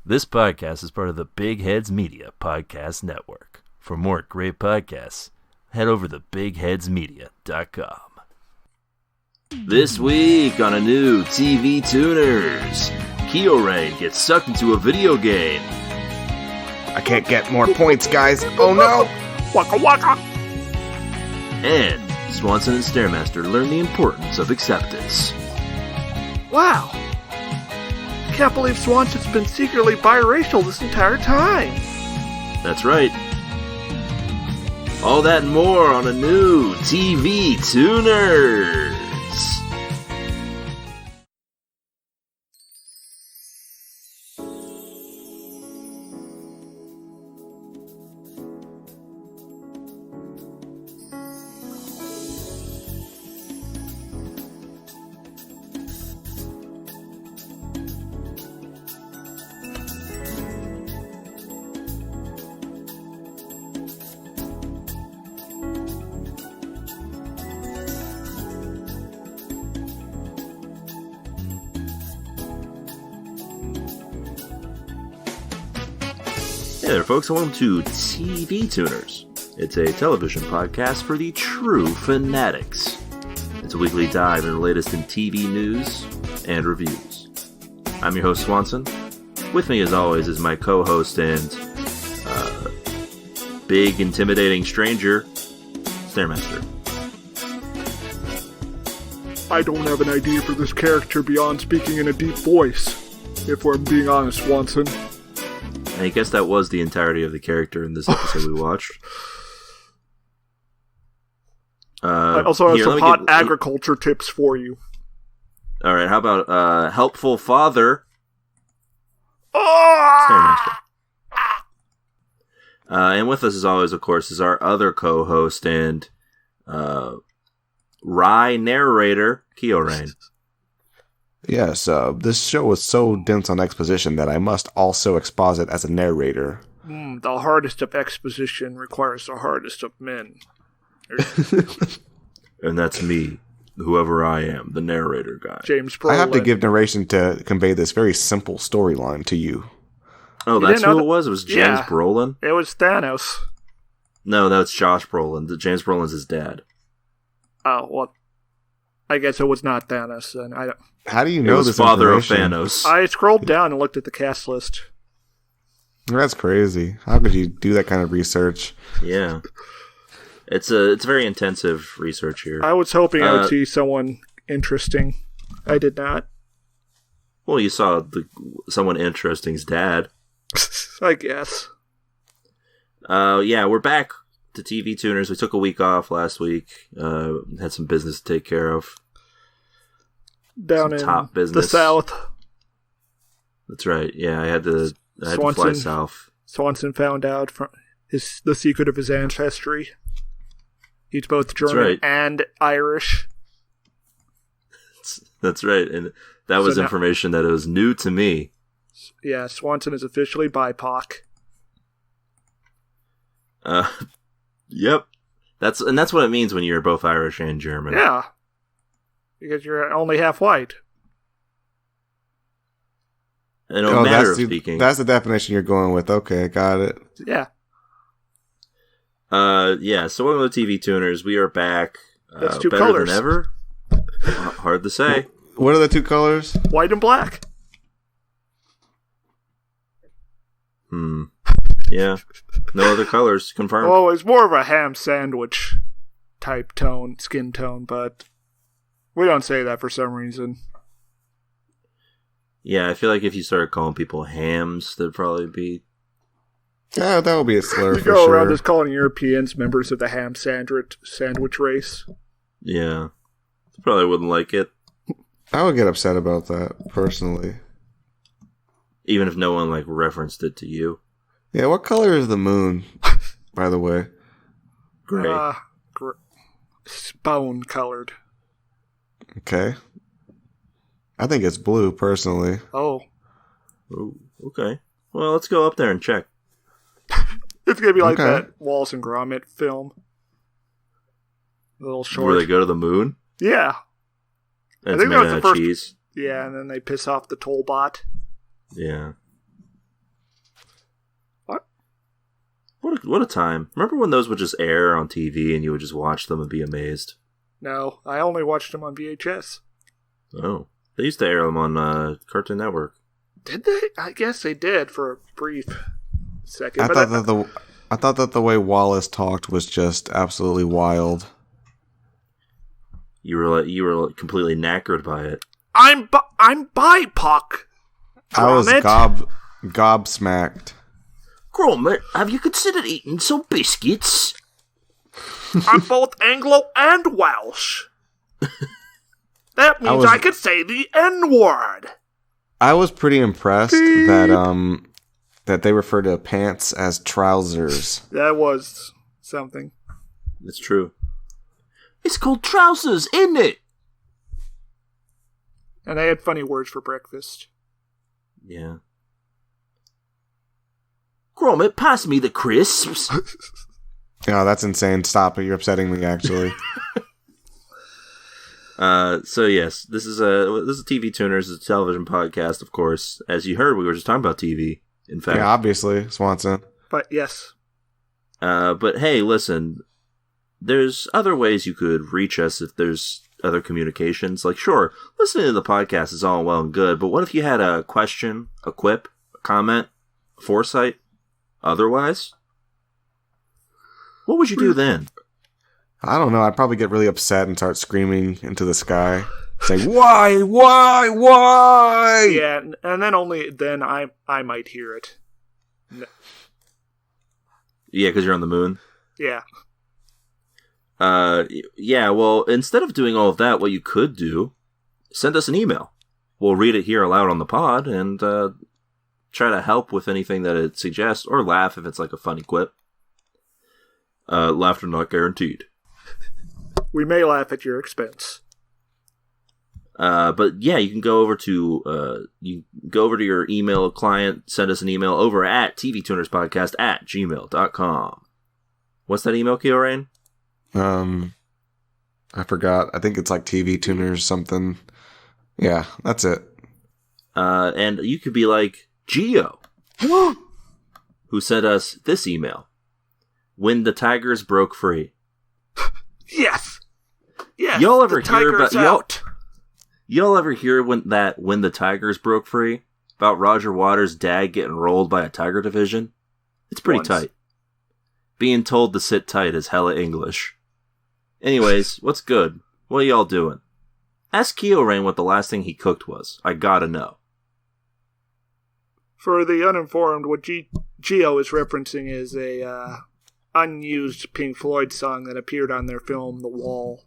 This podcast is part of the Big Heads Media Podcast Network. For more great podcasts, head over to bigheadsmedia.com. This week on a new TV Tuners, Kyo-Rain gets sucked into a video game. I can't get more points, guys. Oh no! Waka waka! And Swanson and Stairmaster learn the importance of acceptance. Wow! Can't believe Swanson's been secretly biracial this entire time. That's right. All that and more on a new TV Tuners. Hey there, folks, and welcome to TV Tuners. It's a television podcast for the true fanatics. It's a weekly dive into the latest in TV news and reviews. I'm your host, Swanson. With me, as always, is my co-host and big, intimidating stranger, Stairmaster. I don't have an idea for this character beyond speaking in a deep voice, if we're being honest, Swanson. I guess that was the entirety of the character in this episode we watched. I also have some hot agriculture tips for you. Alright, how about helpful father? Oh! And with us, as always, of course, is our other co-host and wry narrator, Kyo-Rain. Yes, this show was so dense on exposition that I must also exposit as a narrator. The hardest of exposition requires the hardest of men. And that's me, whoever I am, the narrator guy. James Brolin. I have to give narration to convey this very simple storyline to you. Oh, that's who it was? It was James Brolin? It was Thanos. No, that's Josh Brolin. James Brolin's his dad. Oh, well, I guess it was not Thanos, then. How do you know this father of information? Thanos. I scrolled down and looked at the cast list. That's crazy. How could you do that kind of research? Yeah. It's very intensive research here. I was hoping I would see someone interesting. I did not. Well, you saw someone interesting's dad. I guess. Yeah, we're back to TV Tuners. We took a week off last week. Had some business to take care of. Down in top business. the south. That's right. Yeah, I had to fly south. Swanson found out from the secret of his ancestry. He's both German and Irish. That's right, and that was information that was new to me. Yeah, Swanson is officially BIPOC. Yep. That's what it means when you're both Irish and German. Yeah. Because you're only half white. In a matter of speaking. That's the definition you're going with. Okay, got it. Yeah. Yeah, so welcome to TV Tuners. We are back. That's two better colors. than ever. Hard to say. What are the two colors? White and black. Yeah. No other colors confirmed. Oh, it's more of a ham sandwich type tone, skin tone, but we don't say that for some reason. Yeah, I feel like if you started calling people hams, there'd probably be... Yeah, that would be a slur you for go sure. around just calling Europeans members of the ham sandwich race. Yeah. Probably wouldn't like it. I would get upset about that, personally. Even if no one, referenced it to you. Yeah, what color is the moon, by the way? Gray. Bone colored. Okay. I think it's blue, personally. Oh. Ooh, okay. Well, let's go up there and check. It's going to be like that Wallace and Gromit film. A little short. Where they go to the moon? Yeah. And it's made out of cheese. Yeah, and then they piss off the toll bot. Yeah. what a time. Remember when those would just air on TV and you would just watch them and be amazed? No, I only watched them on VHS. Oh. They used to air them on Cartoon Network. Did they? I guess they did for a brief second. I thought that the way Wallace talked was just absolutely wild. You were completely knackered by it. I'm BIPOC. I was gobsmacked. Gromit, have you considered eating some biscuits? I'm both Anglo and Welsh. That means I could say the N-word. I was pretty impressed that they refer to pants as trousers. That was something. It's true. It's called trousers, isn't it? And they had funny words for breakfast. Yeah. Gromit, pass me the crisps. Oh, that's insane. Stop it. You're upsetting me, actually. So yes, this is TV Tuners, it's a television podcast, of course. As you heard, we were just talking about TV, in fact. Yeah, obviously, Swanson. But yes. But hey, listen, there's other ways you could reach us if there's other communications. Like, sure, listening to the podcast is all well and good, but what if you had a question, a quip, a comment, a foresight, otherwise? What would you do then? I don't know. I'd probably get really upset and start screaming into the sky. Saying, why? Yeah, and then only then I might hear it. No. Yeah, because you're on the moon? Yeah. Yeah, well, instead of doing all of that, what you could do, send us an email. We'll read it here aloud on the pod and try to help with anything that it suggests, or laugh if it's like a funny quip. Laughter not guaranteed. We may laugh at your expense. But yeah, you can go over to your email client, send us an email over at tvtunerspodcast@gmail.com. What's that email, Kyorain? I forgot. I think it's like TV Tuners something. Yeah, that's it. And you could be like Geo, who sent us this email. When the tigers broke free. Yes. Y'all ever hear about out. Y'all ever hear when the tigers broke free about Roger Waters' dad getting rolled by a tiger division? It's pretty tight. Being told to sit tight is hella English. Anyways, what's good? What are y'all doing? Ask Kyorain what the last thing he cooked was. I gotta know. For the uninformed, what Geo is referencing is a unused Pink Floyd song that appeared on their film The Wall.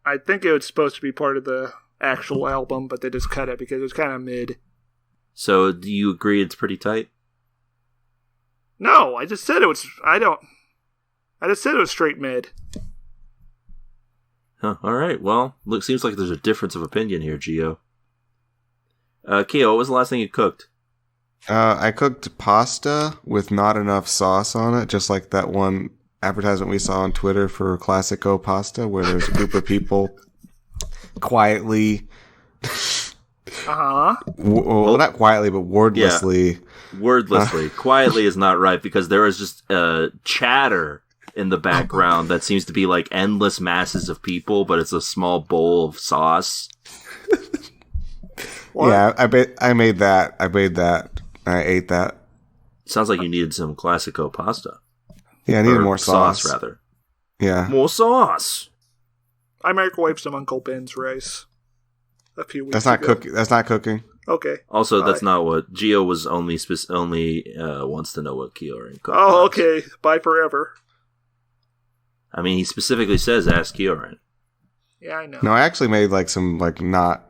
I think it was supposed to be part of the actual album, but they just cut it because it was kind of mid. So, do you agree it's pretty tight? No, I just said it was. I just said it was straight mid. Huh, alright, well, seems like there's a difference of opinion here, Gio. Keo, what was the last thing you cooked? I cooked pasta with not enough sauce on it, just like that one advertisement we saw on Twitter for Classico Pasta, where there's a group of people quietly... well, not quietly, but wordlessly... Yeah, wordlessly. Quietly is not right, because there is just chatter in the background that seems to be like endless masses of people, but it's a small bowl of sauce. Yeah, I made that. I ate that. Sounds like you needed some Classico pasta. Yeah, I needed more sauce. Rather. Yeah. More sauce. I microwaved some Uncle Ben's rice a few weeks ago. ago. That's not cooking. Okay. Also, that's not what... Gio was only wants to know what Kyorain cooked. Oh, okay. Bye forever. I mean, he specifically says, ask Kyorain. Yeah, I know. No, I actually made like some like not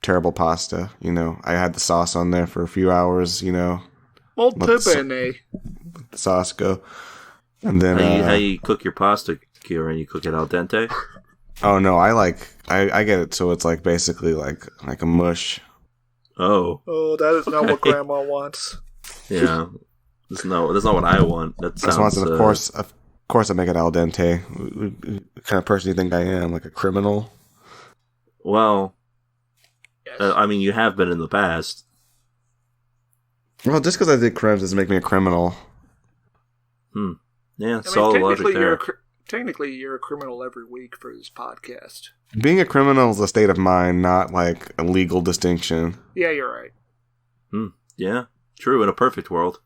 terrible pasta. You know, I had the sauce on there for a few hours. You know, molto bene. The sauce go, and then how you cook your pasta, Kyorain? You cook it al dente? Oh no, I get it so it's like basically like a mush. Oh, that is not what Grandma wants. Yeah, that's not what I want. That sounds. Of course, I make it al dente. What kind of person do you think I am? Like a criminal? Well, yes. I mean, you have been in the past. Well, just because I did crimes doesn't make me a criminal. Yeah, solid logic there. Technically, you're a criminal every week for this podcast. Being a criminal is a state of mind, not like a legal distinction. Yeah, you're right. Yeah, true. In a perfect world,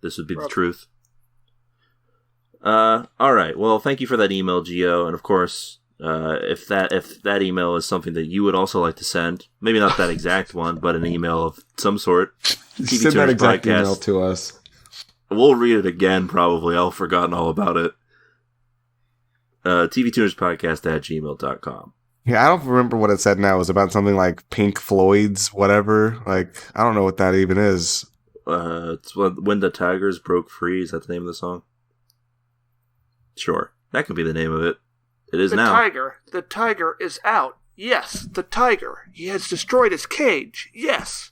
this would be the truth. All right. Well, thank you for that email, Gio. And of course, if that email is something that you would also like to send, maybe not that exact one, but an email of some sort, send that exact email to us. We'll read it again, probably. I'll have forgotten all about it. tvtunerspodcast@gmail.com. Yeah, I don't remember what it said now. It was about something like Pink Floyd's whatever. Like, I don't know what that even is. It's When the Tigers Broke Free. Is that the name of the song? Sure. That could be the name of it. It is now. The tiger is out. Yes, the tiger. He has destroyed his cage. Yes.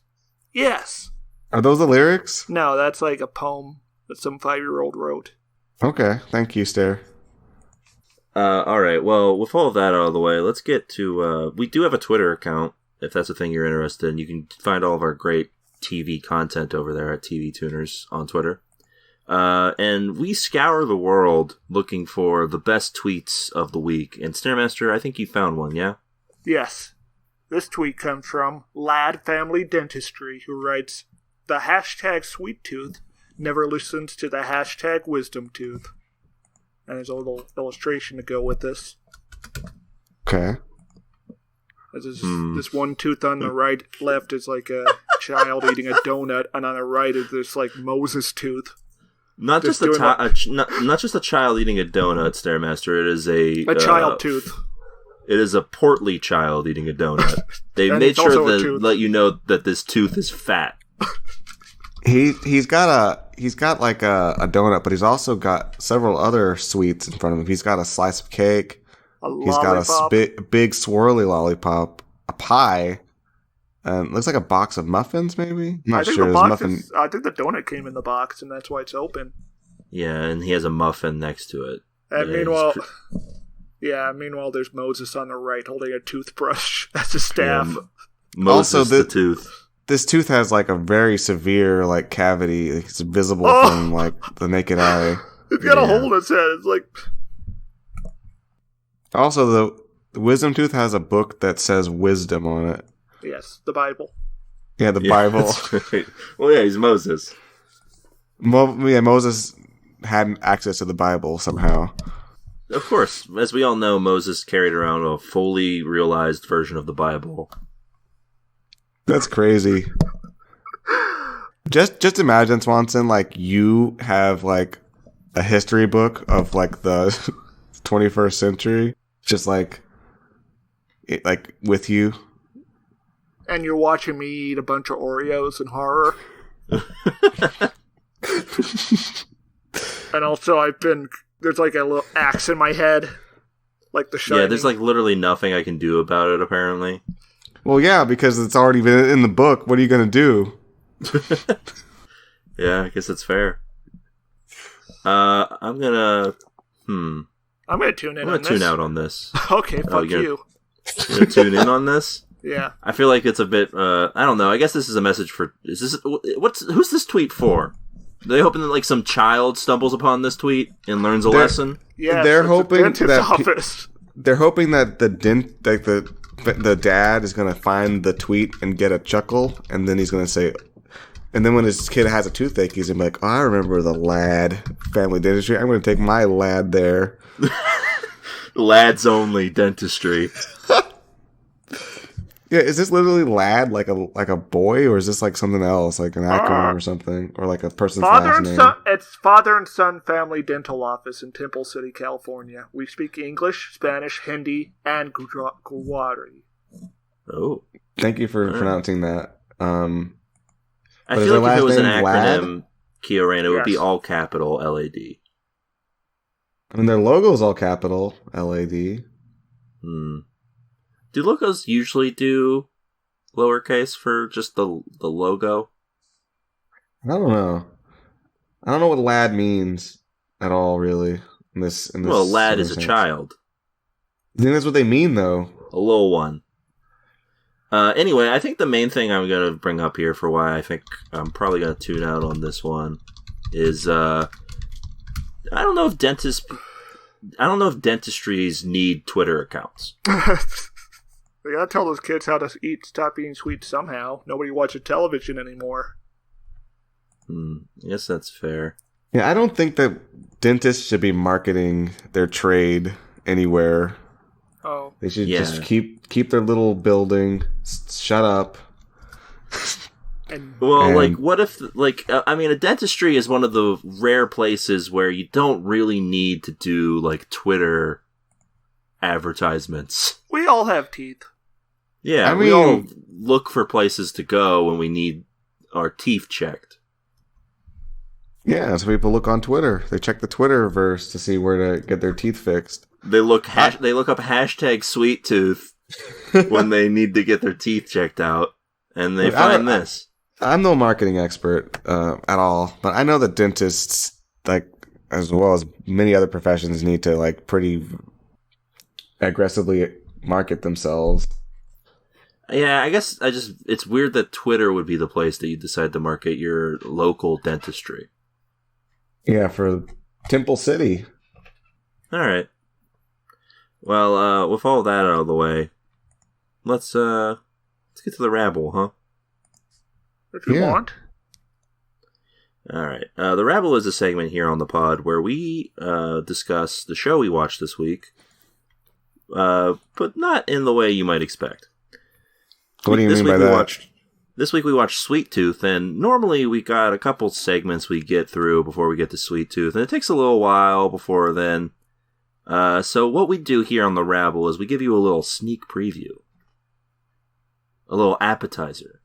Yes. Are those the lyrics? No, that's like a poem that some 5-year-old wrote. Okay, thank you, Stare. Alright, well, with all of that out of the way, let's get to, we do have a Twitter account, if that's a thing you're interested in. You can find all of our great TV content over there at TV Tuners on Twitter. And we scour the world looking for the best tweets of the week. And Stairmaster, I think you found one, yeah? Yes. This tweet comes from Lad Family Dentistry, who writes, "The hashtag sweet tooth never listens to the hashtag wisdom tooth." And there's a little illustration to go with this. Okay. This one tooth on the left is like a child eating a donut, and on the right is this like Moses tooth. Not just a child eating a donut, Stairmaster. It is a child tooth. It is a portly child eating a donut. They made sure to let you know that this tooth is fat. He's got like a donut, but he's also got several other sweets in front of him. He's got a slice of cake. He's got a big swirly lollipop, a pie, and looks like a box of muffins. Maybe I'm not sure. I think the donut came in the box, and that's why it's open. Yeah, and he has a muffin next to it. And meanwhile, there's Moses on the right holding a toothbrush as a staff. Yeah, Moses the tooth. This tooth has like a very severe like cavity. It's visible from like the naked eye. It's got a hole in its head. It's like. Also, the wisdom tooth has a book that says wisdom on it. Yes, the Bible. Yeah, the Bible. Right. Well, yeah, he's Moses. Moses had access to the Bible somehow. Of course. As we all know, Moses carried around a fully realized version of the Bible. That's crazy. Just imagine, Swanson, like you have like a history book of like the 21st century, just like with you. And you're watching me eat a bunch of Oreos in horror. And also there's like a little axe in my head. Like The Shining. Yeah, there's like literally nothing I can do about it, apparently. Well, yeah, because it's already been in the book. What are you going to do? Yeah, I guess it's fair. I'm going to tune out on this. Okay, fuck you. You're going to tune in on this? Yeah. I feel like it's a bit, I don't know. I guess this is a message for, who's this tweet for? Are they hoping that like some child stumbles upon this tweet and learns a lesson? Yeah, they're hoping that they're hoping that the dad is going to find the tweet and get a chuckle, and then he's going to say, and then when his kid has a toothache, he's going to be like, "Oh, I remember the Lad Family Dentistry. I'm going to take my lad there." Lads only dentistry. Yeah, is this literally Lad like a boy, or is this like something else, like an acronym or something, or like a person's last name? It's Father and Son Family Dental Office in Temple City, California. We speak English, Spanish, Hindi, and Gujarati. Oh, thank you for pronouncing that. I feel like if it was an acronym, Kioran, it would be all capital LAD. I mean, their logo is all capital LAD. Do logos usually do lowercase for just the logo? I don't know. I don't know what lad means at all, really. In this well, lad is a child. I think that's what they mean, though. A little one. Anyway, I think the main thing I'm going to bring up here for why I think I'm probably going to tune out on this one is I don't know if dentistries need Twitter accounts. They gotta tell those kids how to stop eating sweets somehow. Nobody watches television anymore. I guess that's fair. Yeah, I don't think that dentists should be marketing their trade anywhere. Oh. They should just keep their little building, shut up. What if, a dentistry is one of the rare places where you don't really need to do, Twitter advertisements. We all have teeth. Yeah, we all look for places to go when we need our teeth checked. Yeah, so people look on Twitter. They check the Twitterverse to see where to get their teeth fixed. They look up hashtag sweet tooth when they need to get their teeth checked out, and they find this. I'm no marketing expert at all, but I know that dentists, as well as many other professions, need to pretty aggressively market themselves. Yeah, I guess it's weird that Twitter would be the place that you decide to market your local dentistry. Yeah, for Temple City. All right. Well, with all that out of the way, let's get to the rabble, huh? If you want. All right. The rabble is a segment here on the pod where we discuss the show we watched this week, but not in the way you might expect. What do you mean by that? This week we watched Sweet Tooth, and normally we got a couple segments we get through before we get to Sweet Tooth, and it takes a little while before then. So what we do here on the rabble is we give you a little sneak preview, a little appetizer.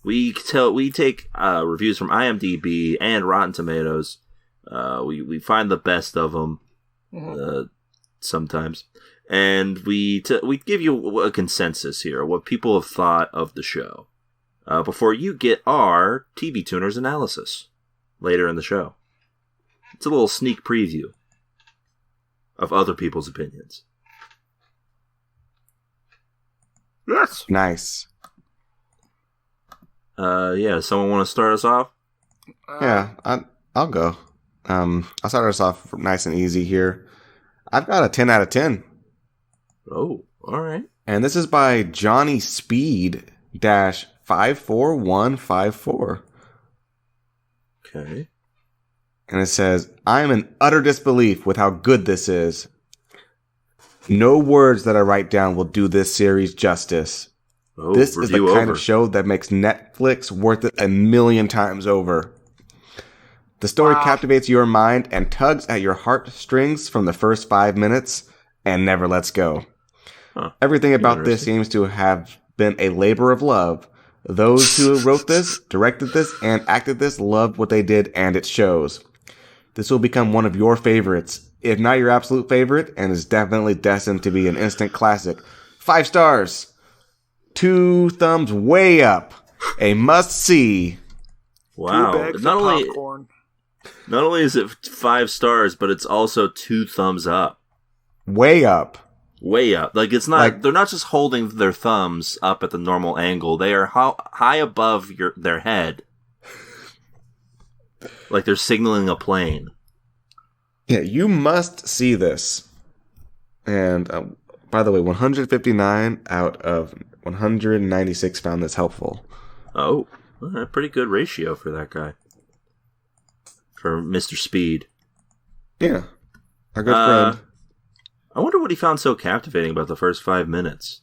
We take reviews from IMDb and Rotten Tomatoes. We find the best of them sometimes, and we give you a consensus here, what people have thought of the show, before you get our TV Tuners analysis later in the show. It's a little sneak preview of other people's opinions. Yes. Nice. Someone want to start us off? I'll go. I'll start us off nice and easy here. I've got a 10 out of 10. Oh, all right. And this is by Johnny Speed -54154. Okay. And it says, I'm in utter disbelief with how good this is. No words that I write down will do this series justice. Oh, this is the kind of show that makes Netflix worth it 1,000,000 times over. The story captivates your mind and tugs at your heartstrings from the first 5 minutes and never lets go. Huh. Everything about this seems to have been a labor of love. Those who wrote this, directed this, and acted this loved what they did, and it shows. This will become one of your favorites, if not your absolute favorite, and is definitely destined to be an instant classic. 5 stars. 2 thumbs way up. A must-see. Wow. 2 bags of popcorn. Not only is it 5 stars, but it's also 2 thumbs up. Way up. Way up. It's not, they're not just holding their thumbs up at the normal angle. They are high above their head. Like they're signaling a plane. Yeah, you must see this. And, by the way, 159 out of 196 found this helpful. Oh, a pretty good ratio for that guy. For Mr. Speed. Yeah. Our good friend. I wonder what he found so captivating about the first 5 minutes.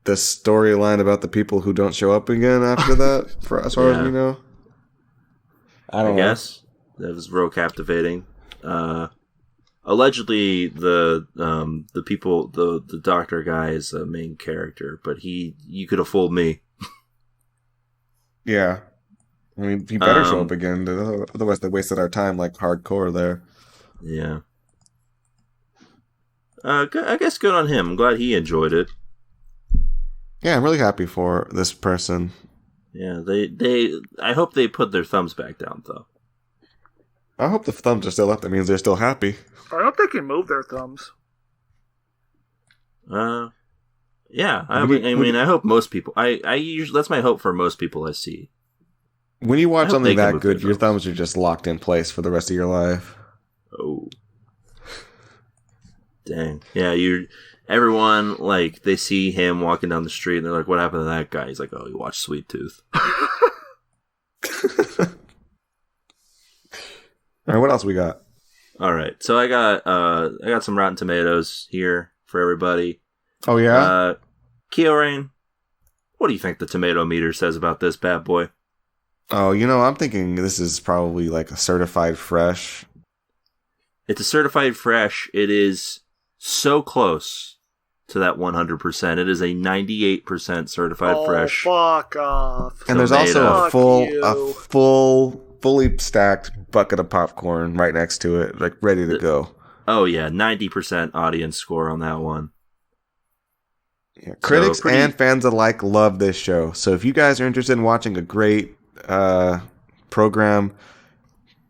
The storyline about the people who don't show up again after that, as far as we know. I guess that was real captivating. Allegedly, the doctor guy is the main character, but you could have fooled me. Yeah, I mean, he better show up again. Otherwise, they wasted our time hardcore there. Yeah. I guess good on him. I'm glad he enjoyed it. Yeah, I'm really happy for this person. Yeah, I hope they put their thumbs back down, though. I hope the thumbs are still up. That means they're still happy. I hope they can move their thumbs. Yeah. I hope most people. I usually, that's my hope for most people I see. When you watch something they that move good, their your thumbs are just locked in place for the rest of your life. Oh. Dang. Yeah, everyone, like, they see him walking down the street and they're like, what happened to that guy? He's like, oh, he watched Sweet Tooth. All right, what else we got? All right. So I got some Rotten Tomatoes here for everybody. Oh, yeah? Kyorain, what do you think the tomato meter says about this bad boy? Oh, I'm thinking this is probably like a certified fresh. It's a certified fresh. It is so close to that 100%. It is a 98% certified fresh. Fuck off. And there's also a fully stacked bucket of popcorn right next to it, like ready to go. Oh yeah, 90% audience score on that one. Yeah, critics and fans alike love this show. So if you guys are interested in watching a great program,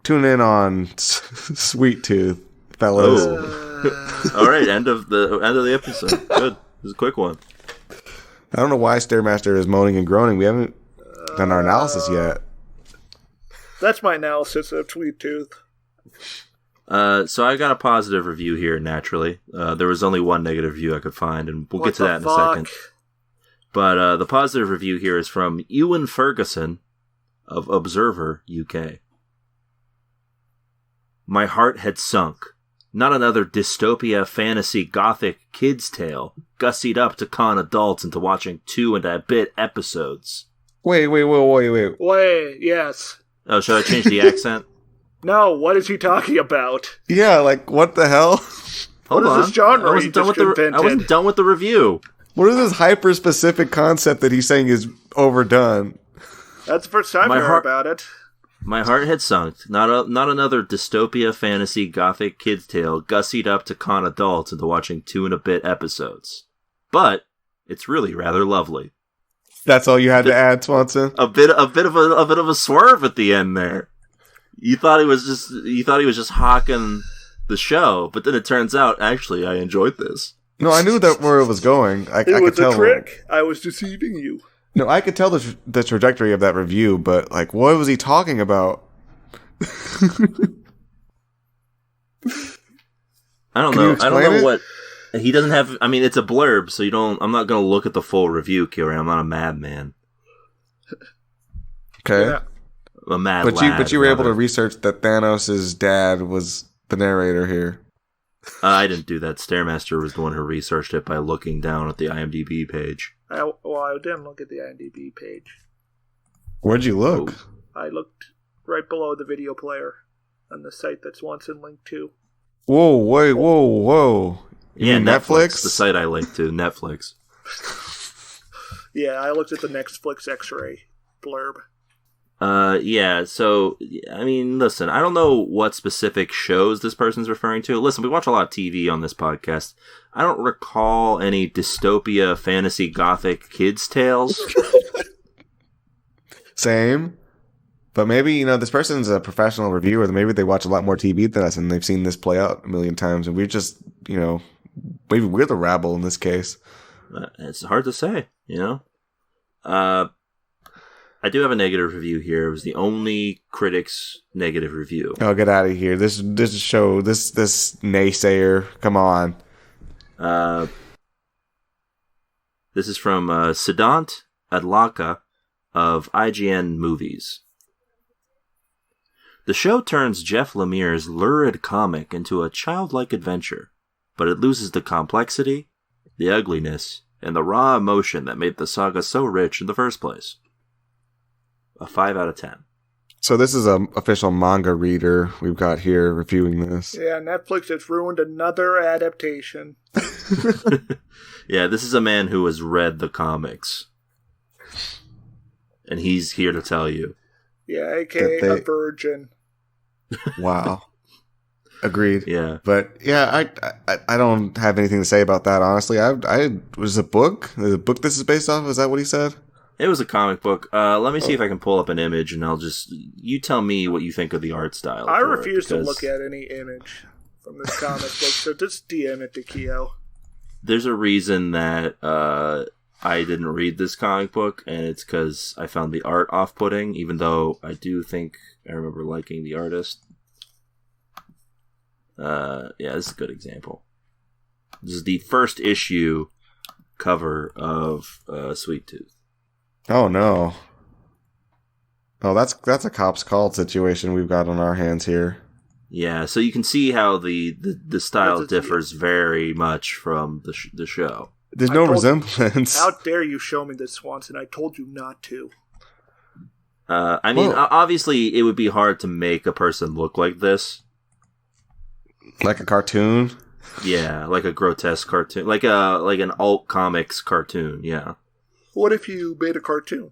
tune in on Sweet Tooth, fellas. All right, end of the episode. Good. This is a quick one. I don't know why Stairmaster is moaning and groaning. We haven't done our analysis yet. That's my analysis of Sweet Tooth. So I got a positive review here, naturally. There was only one negative review I could find, and we'll get to that in a second. But the positive review here is from Ewan Ferguson of Observer UK. My heart had sunk. Not another dystopia, fantasy, gothic kid's tale, gussied up to con adults into watching 2 and a bit episodes. Wait, yes. Oh, should I change the accent? No, what is he talking about? Yeah, like, what the hell? Hold what on. Is this genre I wasn't done with the review. What is this hyper-specific concept that he's saying is overdone? That's the first time I heard about it. My heart had sunk. Not another dystopia, fantasy, gothic kid's tale gussied up to con adults into watching 2 and a bit episodes. But it's really rather lovely. That's all you had to add, Swanson? A bit of a swerve at the end there. You thought he was just hawking the show, but then it turns out actually I enjoyed this. No, I knew that where it was going. I was could tell. A trick. I was deceiving you. No, I could tell the trajectory of that review, but like, what was he talking about? I don't know. I don't know what he doesn't have. I mean, it's a blurb, so you don't. I'm not going to look at the full review, Kieran. I'm not a madman. Okay, yeah. A mad but lad. But you were able to research that Thanos' dad was the narrator here. I didn't do that. Stairmaster was the one who researched it by looking down at the IMDb page. I didn't look at the IMDb page. Where'd you look? Oh. I looked right below the video player on the site that Swanson linked to. Whoa. You mean Netflix? The site I linked to, Netflix. Yeah, I looked at the Netflix X-ray blurb. Yeah, so, I mean, listen, I don't know what specific shows this person's referring to. Listen, we watch a lot of TV on this podcast. I don't recall any dystopia, fantasy, gothic kids' tales. Same. But maybe, this person's a professional reviewer. Maybe they watch a lot more TV than us, and they've seen this play out a million times, and we're just, maybe we're the rabble in this case. It's hard to say, I do have a negative review here. It was the only critic's negative review. Oh, get out of here. This naysayer. Come on. This is from Siddhant Adlaka of IGN Movies. The show turns Jeff Lemire's lurid comic into a childlike adventure, but it loses the complexity, the ugliness, and the raw emotion that made the saga so rich in the first place. A 5 out of 10. So this is an official manga reader we've got here reviewing this. Yeah, Netflix has ruined another adaptation. Yeah, this is a man who has read the comics. And he's here to tell you. Yeah, a.k.a. a virgin. Wow. Agreed. Yeah. But yeah, I don't have anything to say about that, honestly. I was a book? The book this is based off? Is that what he said? It was a comic book. Let me see if I can pull up an image, and you tell me what you think of the art style. I refuse to look at any image from this comic book, so just DM it to Keo. There's a reason that I didn't read this comic book, and it's because I found the art off-putting, even though I do think I remember liking the artist. Yeah, this is a good example. This is the first issue cover of Sweet Tooth. Oh no. Oh, that's a cops called situation we've got on our hands here. Yeah, so you can see how the style differs very much from the show. There's no resemblance. How dare you show me this, Swanson? I told you not to. I mean, obviously, it would be hard to make a person look like this. Like a cartoon? Yeah, like a grotesque cartoon. Like an alt comics cartoon, yeah. What if you made a cartoon?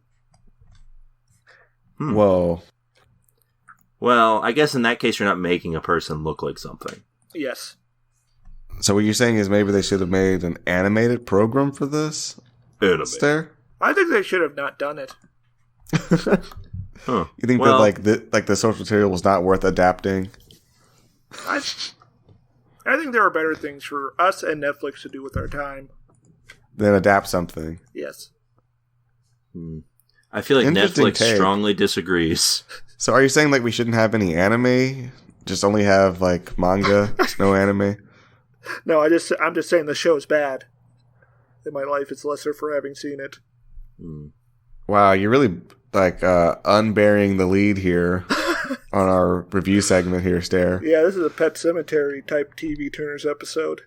Whoa. Well, I guess in that case, you're not making a person look like something. Yes. So what you're saying is maybe they should have made an animated program for this? Animated. I think they should have not done it. Huh. You think that the source material was not worth adapting? I think there are better things for us and Netflix to do with our time. Then adapt something. Yes. I feel like Interesting Netflix take. strongly disagrees. So are you saying like we shouldn't have any anime? Just only have like manga, no anime? No, I'm just saying the show's bad. In my life, it's lesser for having seen it. Wow, you're really like unburying the lead here on our review segment here, Stare. Yeah, this is a Pet Cemetery type TV Turners episode.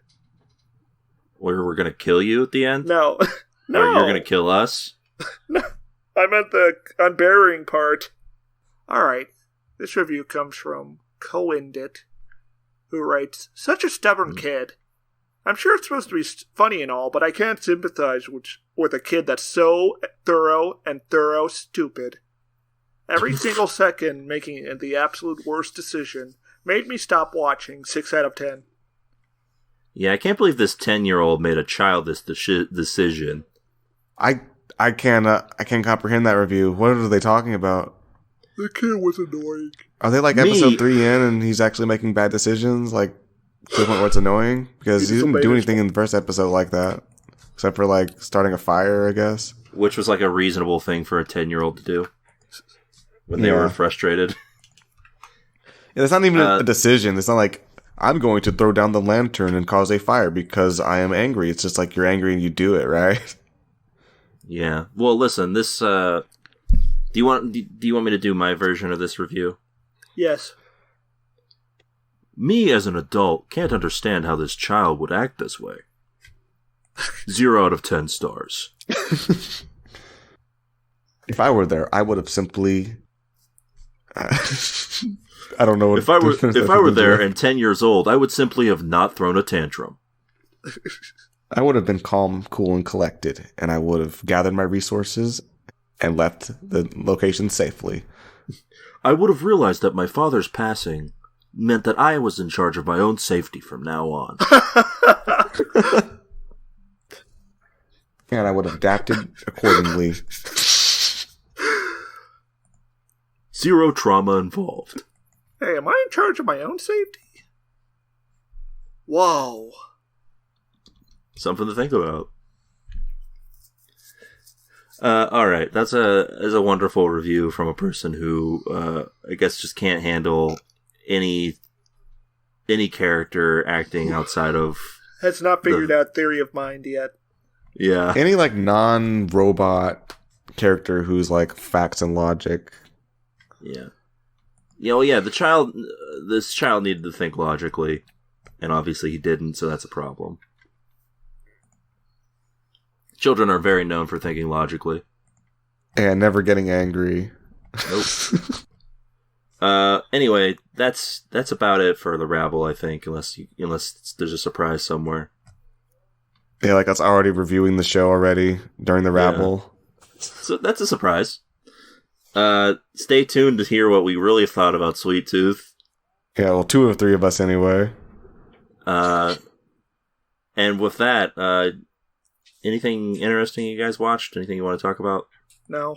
Where we're gonna kill you at the end? No. No. Or you're gonna kill us? No. I meant the unburying part. Alright. This review comes from Coindit, who writes, "Such a stubborn kid. I'm sure it's supposed to be funny and all, but I can't sympathize with a kid that's so thorough stupid. Every single second making the absolute worst decision made me stop watching. 6 out of 10. Yeah, I can't believe this 10-year-old made a childish decision. I can't comprehend that review. What are they talking about? The kid was annoying. Are they like episode 3 in and he's actually making bad decisions? Like, to the point where it's annoying? Because he didn't do anything in the first episode like that. Except for like starting a fire, I guess. Which was like a reasonable thing for a 10-year-old to do. When they were frustrated. Yeah, it's not even a decision. It's not like, I'm going to throw down the lantern and cause a fire because I am angry. It's just like you're angry and you do it, right? Yeah. Well, listen, this... Do you want me to do my version of this review? Yes. Me, as an adult, can't understand how this child would act this way. 0 out of 10 stars. If I were there, I would have simply... I don't know what... If I were there and 10 years old, I would simply have not thrown a tantrum. I would have been calm, cool, and collected, and I would have gathered my resources and left the location safely. I would have realized that my father's passing meant that I was in charge of my own safety from now on. And I would have adapted accordingly. 0 trauma involved. Hey, am I in charge of my own safety? Whoa. Something to think about. Alright, that's a wonderful review from a person who, I guess just can't handle any character acting outside of... Has not figured out Theory of Mind yet. Yeah. Any, like, non-robot character who's, like, facts and logic. Yeah. Yeah, well, yeah, this child needed to think logically, and obviously he didn't, so that's a problem. Children are very known for thinking logically. And never getting angry. Nope. Anyway, that's about it for the rabble, I think, unless there's a surprise somewhere. Yeah, like us already reviewing the show already during the rabble. Yeah. So that's a surprise. Stay tuned to hear what we really thought about Sweet Tooth. Yeah, well, 2 or 3 of us anyway. And with that, anything interesting you guys watched? Anything you want to talk about? No.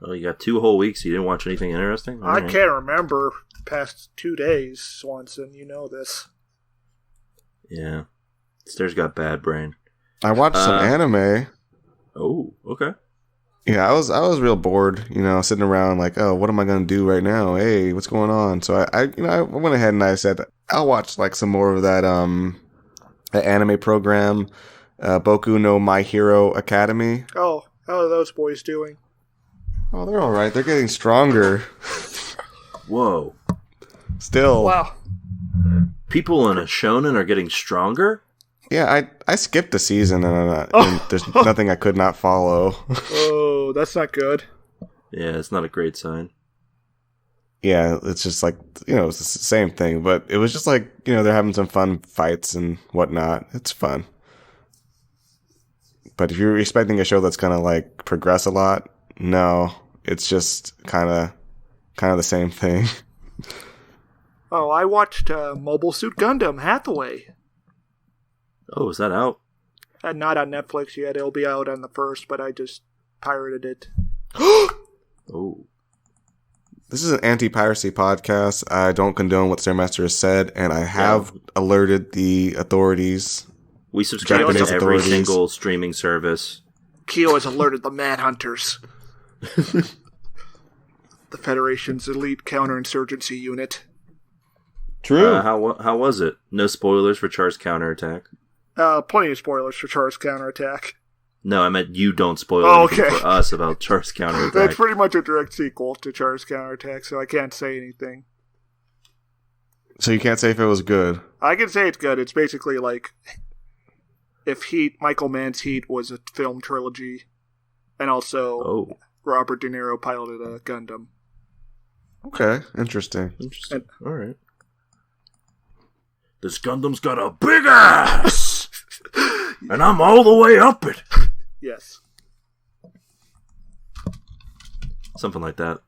Oh, you got 2 whole weeks. You didn't watch anything interesting? All I right. can't remember the past 2 days, Swanson. You know this. Yeah. Stare's got bad brain. I watched some anime. Oh, okay. Yeah, I was real bored, sitting around like, oh, what am I gonna do right now? Hey, what's going on? So I went ahead and I said I'll watch like some more of that anime program, Boku no My Hero Academy. Oh, how are those boys doing? Oh, they're all right. They're getting stronger. Whoa. Still. Wow. People in a shonen are getting stronger? Yeah, I skipped a season and there's nothing I could not follow. Oh, that's not good. Yeah, it's not a great sign. Yeah, it's just like, it's the same thing, but it was just like, they're having some fun fights and whatnot. It's fun. But if you're expecting a show that's going to like progress a lot, no, it's just kind of the same thing. Oh, I watched Mobile Suit Gundam Hathaway. Oh, is that out? Not on Netflix yet. It'll be out on the 1st, but I just pirated it. Oh. This is an anti-piracy podcast. I don't condone what Stairmaster has said, and I have alerted the authorities. We subscribe to Japanese every authorities. single streaming service. Kyo has alerted the Manhunters. The Federation's elite counterinsurgency unit. True. How was it? No spoilers for Char's counterattack? Plenty of spoilers for Char's counterattack. No, I meant you don't spoil anything for us about Char's counterattack. That's pretty much a direct sequel to Char's counterattack, so I can't say anything. So you can't say if it was good. I can say it's good. It's basically like if Michael Mann's Heat was a film trilogy, and also Robert De Niro piloted a Gundam. Okay, interesting. All right. This Gundam's got a big ass, and I'm all the way up it. Yes. Something like that.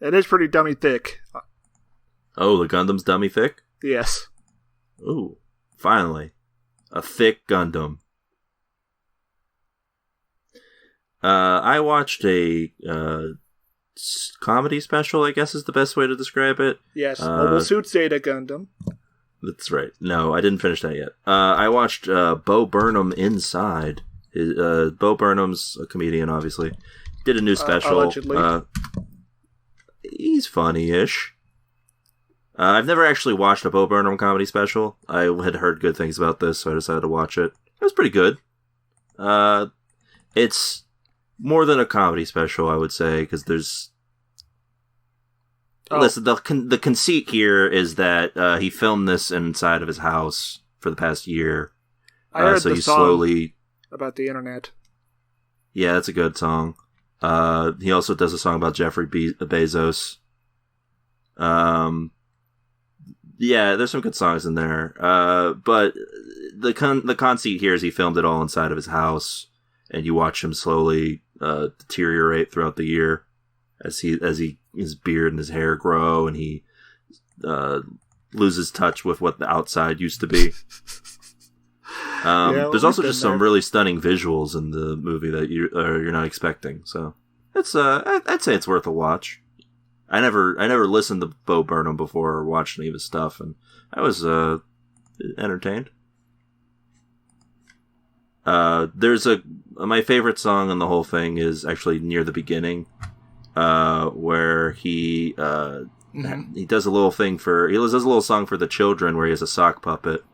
It is pretty dummy thick. Oh, the Gundam's dummy thick? Yes. Ooh, finally. A thick Gundam. I watched a comedy special, I guess is the best way to describe it. Yes, Mobile Suit Zeta Gundam. That's right. No, I didn't finish that yet. I watched Bo Burnham Inside. Bo Burnham's a comedian, obviously. Did a new special. Allegedly. He's funny-ish. I've never actually watched a Bo Burnham comedy special. I had heard good things about this, so I decided to watch it. It was pretty good. It's more than a comedy special, I would say, because there's... Listen, the conceit here is that he filmed this inside of his house for the past year. I heard so the you song slowly... about the internet. Yeah, that's a good song. He also does a song about Jeffrey Bezos. Yeah, there's some good songs in there. But the conceit here is he filmed it all inside of his house, and you watch him slowly deteriorate throughout the year as his beard and his hair grow, and he loses touch with what the outside used to be. There's also just some really stunning visuals in the movie that you're not expecting. So it's I'd say it's worth a watch. I never listened to Bo Burnham before or watched any of his stuff, and I was entertained. There's my favorite song in the whole thing is actually near the beginning, where he does a little thing he does a little song for the children where he has a sock puppet,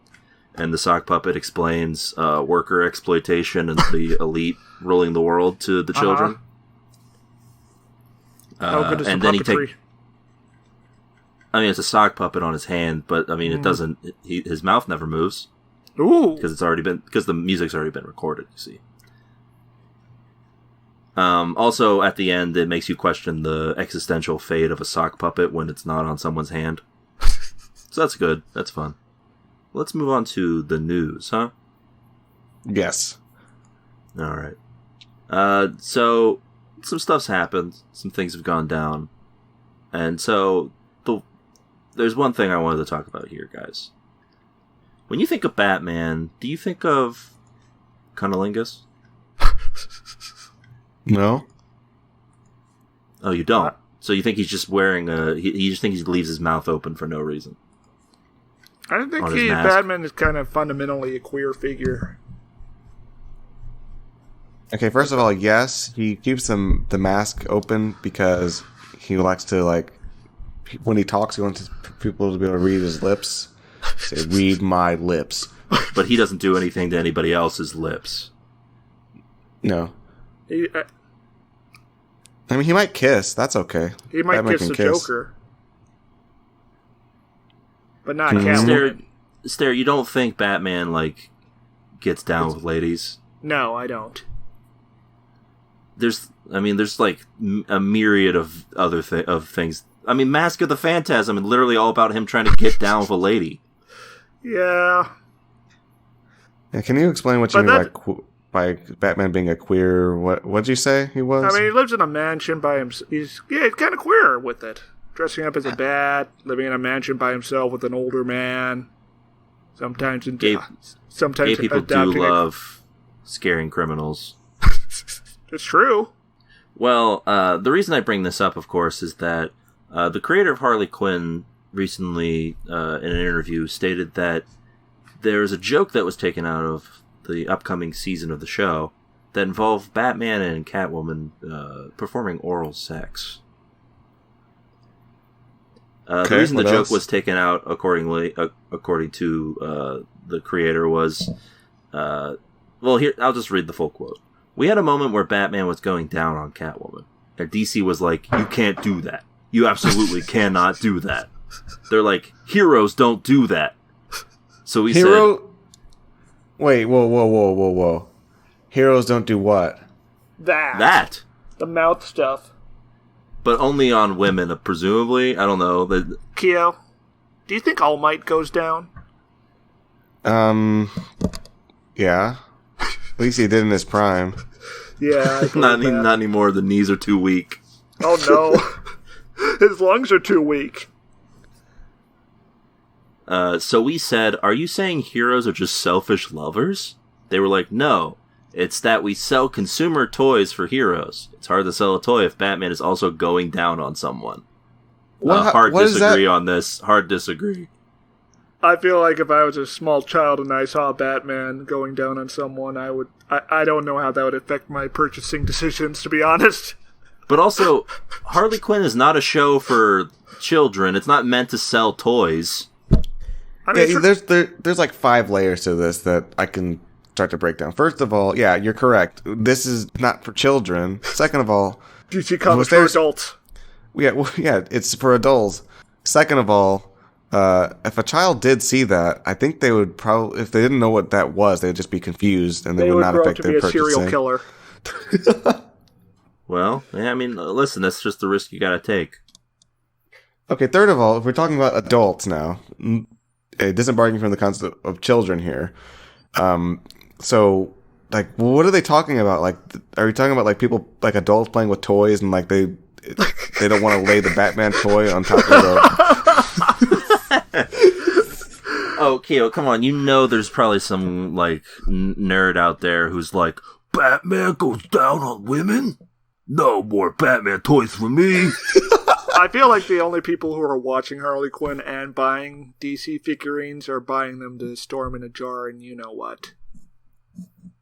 and the sock puppet explains worker exploitation and the elite ruling the world to the children. How good is and the then puppetry? It's a sock puppet on his hand, but it doesn't. His mouth never moves. Ooh, because the music's already been recorded. You see. Also, at the end, it makes you question the existential fate of a sock puppet when it's not on someone's hand. So that's good. That's fun. Let's move on to the news, huh? Yes. All right. So some stuff's happened. Some things have gone down. And so there's one thing I wanted to talk about here, guys. When you think of Batman, do you think of Cunnilingus? No. Oh, you don't? So you think he's just wearing you just think he leaves his mouth open for no reason? I don't think on his mask. Batman is kind of fundamentally a queer figure. Okay, first of all, yes, he keeps the mask open because he likes to, like, when he talks, he wants people to be able to read his lips. Say, read my lips. But he doesn't do anything to anybody else's lips. No. I mean, he might kiss. That's okay. He might Batman kiss can the Joker. But not Mm-hmm. Catwoman. Stare, you don't think Batman, like, gets down with ladies? No, I don't. There's like a myriad of other of things. I mean, Mask of the Phantasm is literally all about him trying to get down with a lady. Yeah. Yeah, can you explain what you mean by Batman being a queer? What'd you say he was? I mean, he lives in a mansion by himself. He's kind of queer with it. Dressing up as a bat, living in a mansion by himself with an older man. Sometimes Gay people do love scaring criminals. It's true. Well, the reason I bring this up, of course, is that the creator of Harley Quinn recently, in an interview, stated that there's a joke that was taken out of the upcoming season of the show that involved Batman and Catwoman performing oral sex. The reason the joke was taken out, according to the creator, was... well, here, I'll just read the full quote. We had a moment where Batman was going down on Catwoman, and DC was like, you can't do that. You absolutely cannot do that. They're like, heroes don't do that. So we said... Wait, whoa. Heroes don't do what? That. The mouth stuff. But only on women, presumably. I don't know. Keo, do you think All Might goes down? Yeah. At least he did in his prime. Yeah. Not anymore. The knees are too weak. Oh, no. His lungs are too weak. So we said, are you saying heroes are just selfish lovers? They were like, no. It's that we sell consumer toys for heroes. It's hard to sell a toy if Batman is also going down on someone. Hard disagree on this. Hard disagree. I feel like if I was a small child and I saw Batman going down on someone, I don't know how that would affect my purchasing decisions, to be honest. But also, Harley Quinn is not a show for children. It's not meant to sell toys. I mean, there's like 5 layers to this that I can start to break down. First of all, yeah, you're correct. This is not for children. Second of all, DC Comics for adults. Yeah, it's for adults. Second of all, if a child did see that, I think they would probably, if they didn't know what that was, they'd just be confused, and they would not affect their purchasing. They would grow up to be a serial killer. Well, yeah, I mean, listen, that's just the risk you gotta take. Okay, third of all, if we're talking about adults now, disembarking from the concept of children here, so, like, what are they talking about? Like, are we talking about, like, people, like, adults playing with toys and, like, they don't want to lay the Batman toy on top of the... Oh, Keo, come on. You know there's probably some, like, nerd out there who's like, Batman goes down on women? No more Batman toys for me. I feel like the only people who are watching Harley Quinn and buying DC figurines are buying them to store them in a jar and you know what.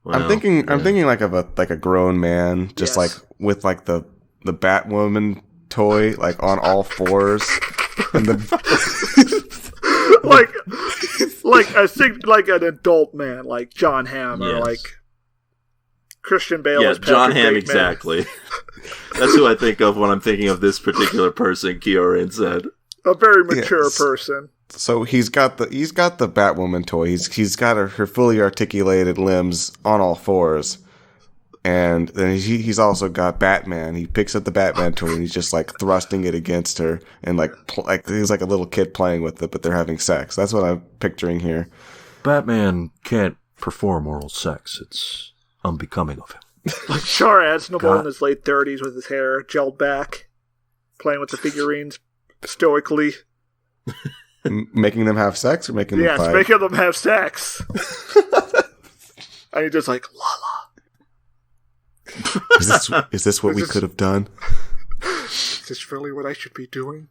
Well, I'm thinking like of a grown man, just like with like the Batwoman toy, like on all fours, and like an adult man, like John Hamm or like Christian Bale. Yeah, John Hamm, exactly. That's who I think of when I'm thinking of this particular person, Kioran said. A very mature person. So he's got the Batwoman toy. He's got her fully articulated limbs on all fours, and then he's also got Batman. He picks up the Batman toy and he's just like thrusting it against her, and like he's like a little kid playing with it, but they're having sex. That's what I'm picturing here. Batman can't perform oral sex. It's unbecoming of him. Char Aznavour in his late 30s with his hair gelled back, playing with the figurines stoically. Making them have sex or making them fight? Yes, making them have sex. And he's just like, la la. Is this what we could have done? Is this really what I should be doing?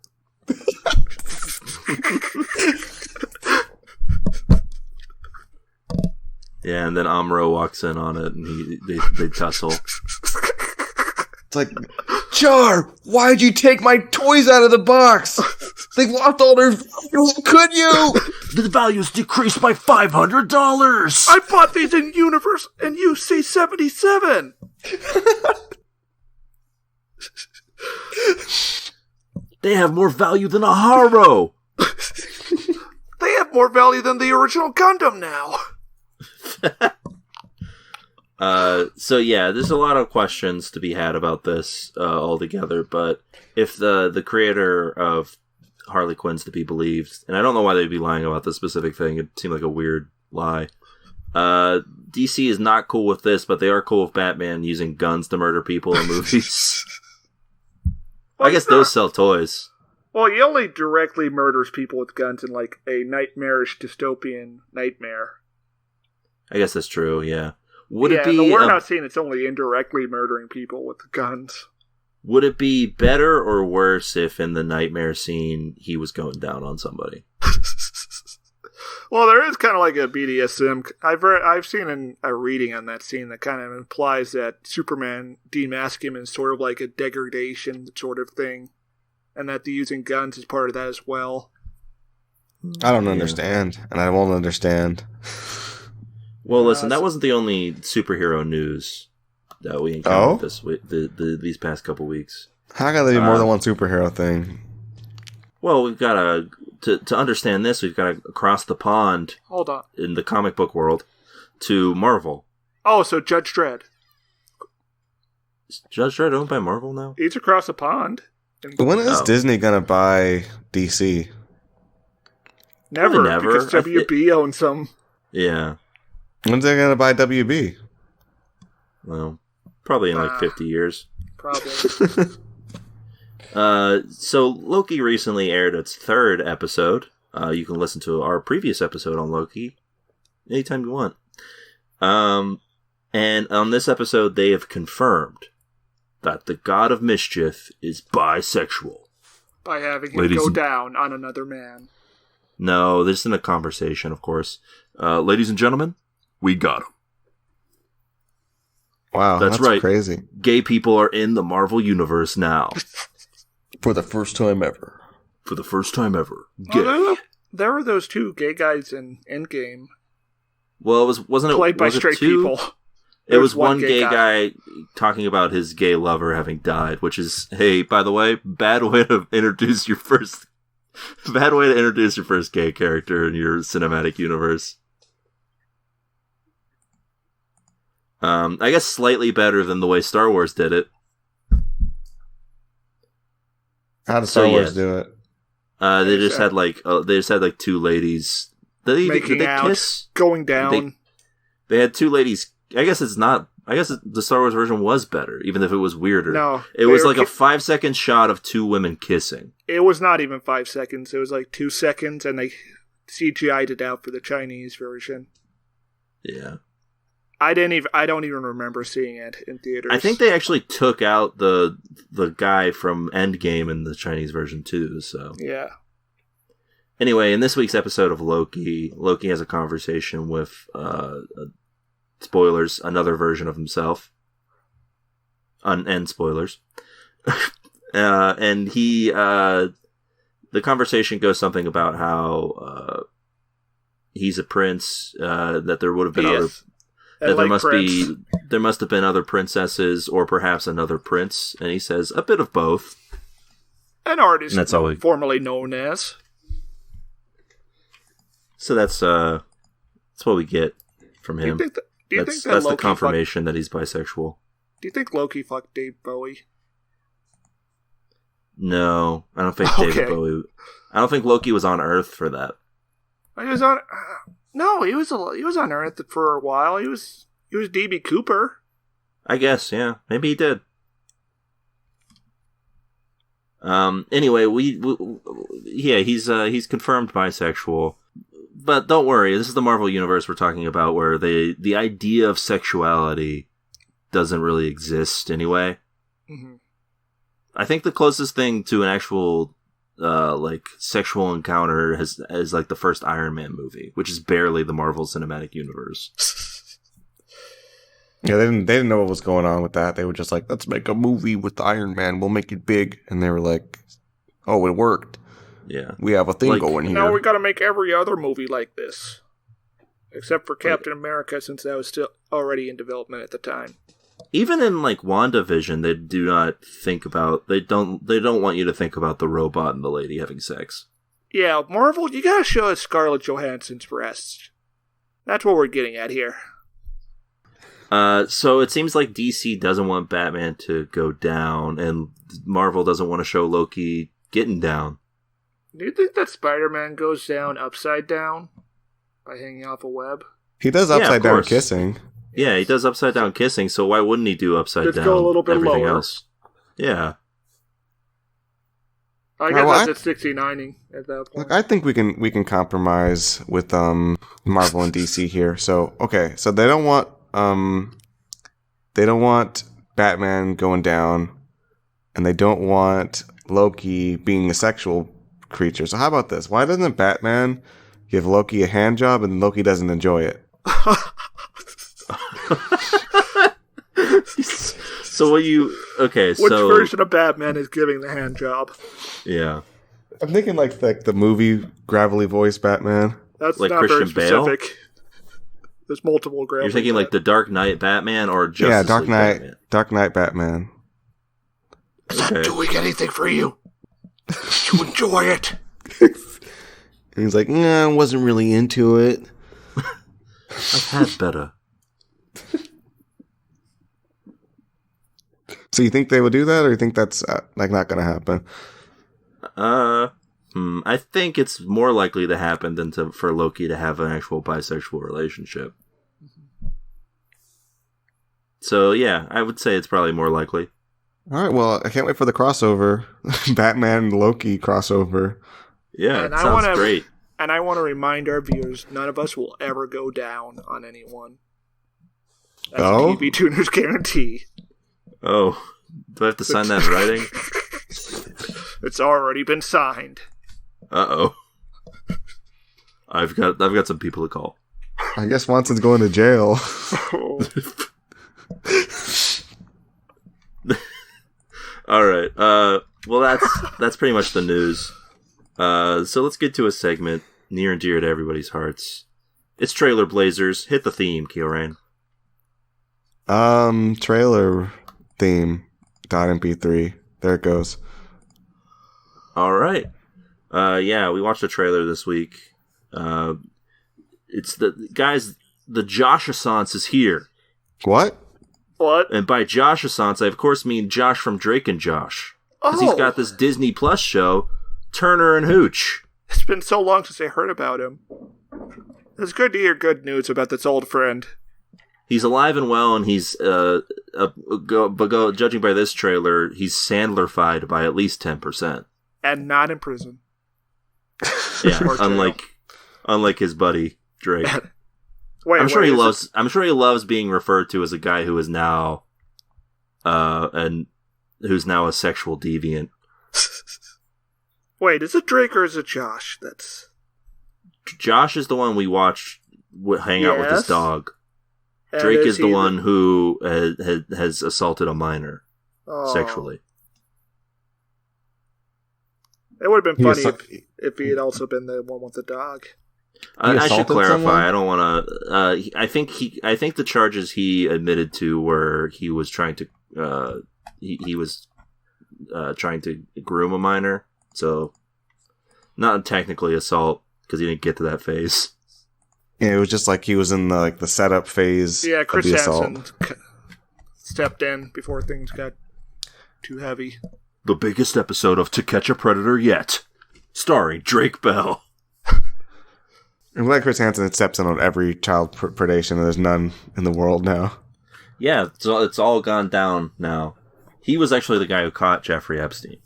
Yeah, and then Amuro walks in on it, and they tussle. It's like, Char, why'd you take my toys out of the box? They've lost all their value. Could you? The value's decreased by $500. I bought these in Universe and UC77. They have more value than a Haro. They have more value than the original Gundam now. So yeah, there's a lot of questions to be had about this altogether, but if the creator of Harley Quinn's to be believed, and I don't know why they'd be lying about this specific thing, it seemed like a weird lie. DC is not cool with this, but they are cool with Batman using guns to murder people in movies. Well, I guess those sell toys. Well, he only directly murders people with guns in like a nightmarish dystopian nightmare. I guess that's true, yeah. Would it be in the Warehouse scene, it's only indirectly murdering people with guns. Would it be better or worse if in the nightmare scene he was going down on somebody? Well, there is kind of like a BDSM. I've seen a reading on that scene that kind of implies that Superman demasking him is sort of like a degradation sort of thing, and that the using guns is part of that as well. I don't understand, and I won't understand. Well, listen, that wasn't the only superhero news that we encountered this week, these past couple weeks. How can there be more than one superhero thing? Well, we've got to understand this, we've got to cross the pond. Hold on. In the comic book world to Marvel. Oh, so Judge Dredd. Is Judge Dredd owned by Marvel now? He's across the pond. When is Disney gonna buy DC? Never, never. Because WB owns some. Yeah. When's they gonna buy WB? Well, probably in like 50 years. Probably. So Loki recently aired its 3rd episode. You can listen to our previous episode on Loki anytime you want. And on this episode, they have confirmed that the God of Mischief is bisexual. By having him go down on another man. No, this isn't a conversation, of course. Ladies and gentlemen, we got him. Wow, that's right. Crazy. Gay people are in the Marvel Universe now. For the first time ever. For the first time ever. Gay. Oh, there were those 2 gay guys in Endgame. Well, wasn't it played by straight people? It was one gay guy talking about his gay lover having died, which is, hey, by the way, bad way to introduce your first gay character in your cinematic universe. I guess slightly better than the way Star Wars did it. How did Star Wars do it? They just had like 2 ladies. Making did they out, kiss? going down. They had 2 ladies. I guess the Star Wars version was better, even if it was weirder. No, it was like a 5-second shot of 2 women kissing. It was not even 5 seconds. It was like 2 seconds, and they CGI'd it out for the Chinese version. Yeah. I don't even remember seeing it in theaters. I think they actually took out the guy from Endgame in the Chinese version too, so. Yeah. Anyway, in this week's episode of Loki has a conversation with, spoilers, another version of himself. And spoilers. And the conversation goes something about how, he's a prince, that there would have been other... That there must have been other princesses or perhaps another prince, and he says a bit of both. An artist formerly known as. So that's what we get from him. Do you think that's the confirmation that he's bisexual. Do you think Loki fucked Dave Bowie? No, I don't think David Bowie. I don't think Loki was on Earth for that. He was on. No, he was on Earth for a while. He was DB Cooper. I guess, yeah, maybe he did. Anyway, he's confirmed bisexual. But don't worry, this is the Marvel Universe we're talking about, where the idea of sexuality doesn't really exist anyway. Mm-hmm. I think the closest thing to an actual like sexual encounter is like the first Iron Man movie, which is barely the Marvel Cinematic Universe. Yeah, they didn't know what was going on with that. They were just like, let's make a movie with Iron Man. We'll make it big. And they were like, oh, it worked. Yeah. We have a thing going here. Now we got to make every other movie like this. Except for Captain America, since that was still already in development at the time. Even in like WandaVision, they do not think about they don't want you to think about the robot and the lady having sex. Yeah, Marvel, you gotta show us Scarlett Johansson's breasts. That's what we're getting at here. So it seems like DC doesn't want Batman to go down, and Marvel doesn't want to show Loki getting down. Do you think that Spider-Man goes down upside down by hanging off a web? He does upside down kissing. Yeah, he does upside down kissing, so why wouldn't he do upside down? Let's go a little bit everything lower. Else? Yeah. I guess that's at 69ing at that point. Look, I think we can compromise with Marvel and DC here. So so they don't want Batman going down, and they don't want Loki being a sexual creature. So how about this? Why doesn't Batman give Loki a hand job and Loki doesn't enjoy it? So what you... Okay, Which so... version of Batman is giving the hand job? Yeah. I'm thinking like the movie gravelly voice Batman. That's like not Christian very specific. There's multiple gravelly. You're thinking like the Dark Knight Batman or Justice Dark League Knight, Batman? Dark Knight Batman. Is that doing anything for you? Did you enjoy it? And he's like, nah, I wasn't really into it. I've had better. So you think they would do that, or you think that's like not going to happen? I think it's more likely to happen than for Loki to have an actual bisexual relationship. So yeah, I would say it's probably more likely. All right, well, I can't wait for the crossover, Batman Loki crossover. Yeah, it sounds great. And I want to remind our viewers, none of us will ever go down on anyone. That's a TV Tuner's guarantee. Oh, do I have to sign that in writing? It's already been signed. Uh-oh. I've got some people to call. I guess Watson's going to jail. All right. Well, that's pretty much the news. So let's get to a segment near and dear to everybody's hearts. It's Trailer Blazers. Hit the theme, Kieran. Trailer theme .mp3. There it goes. All right. Yeah, we watched a trailer this week. It's the Josh-assance is here. What? And by Josh-assance, I of course mean Josh from Drake and Josh. Because he's got this Disney Plus show, Turner and Hooch. It's been so long since I heard about him. It's good to hear good news about this old friend. He's alive and well, and he's, judging by this trailer, he's Sandler-fied by at least 10%. And not in prison. Yeah, unlike his buddy Drake. I'm sure he loves being referred to as a guy who is now, and who's now a sexual deviant. Wait, is it Drake or is it Josh? Josh is the one we watched hang out with his dog. And Drake is the one who has assaulted a minor sexually. It would have been funny if he had also been the one with the dog. I should clarify. Someone? I don't want to. I think the charges he admitted to were he was trying to he was trying to groom a minor. So not technically assault because he didn't get to that phase. Yeah, it was just like he was in the setup phase. Yeah, Chris of the Hansen assault. stepped in before things got too heavy. The biggest episode of To Catch a Predator yet, starring Drake Bell. I'm glad Chris Hansen steps in on every child predation, and there's none in the world now. Yeah, it's all gone down now. He was actually the guy who caught Jeffrey Epstein.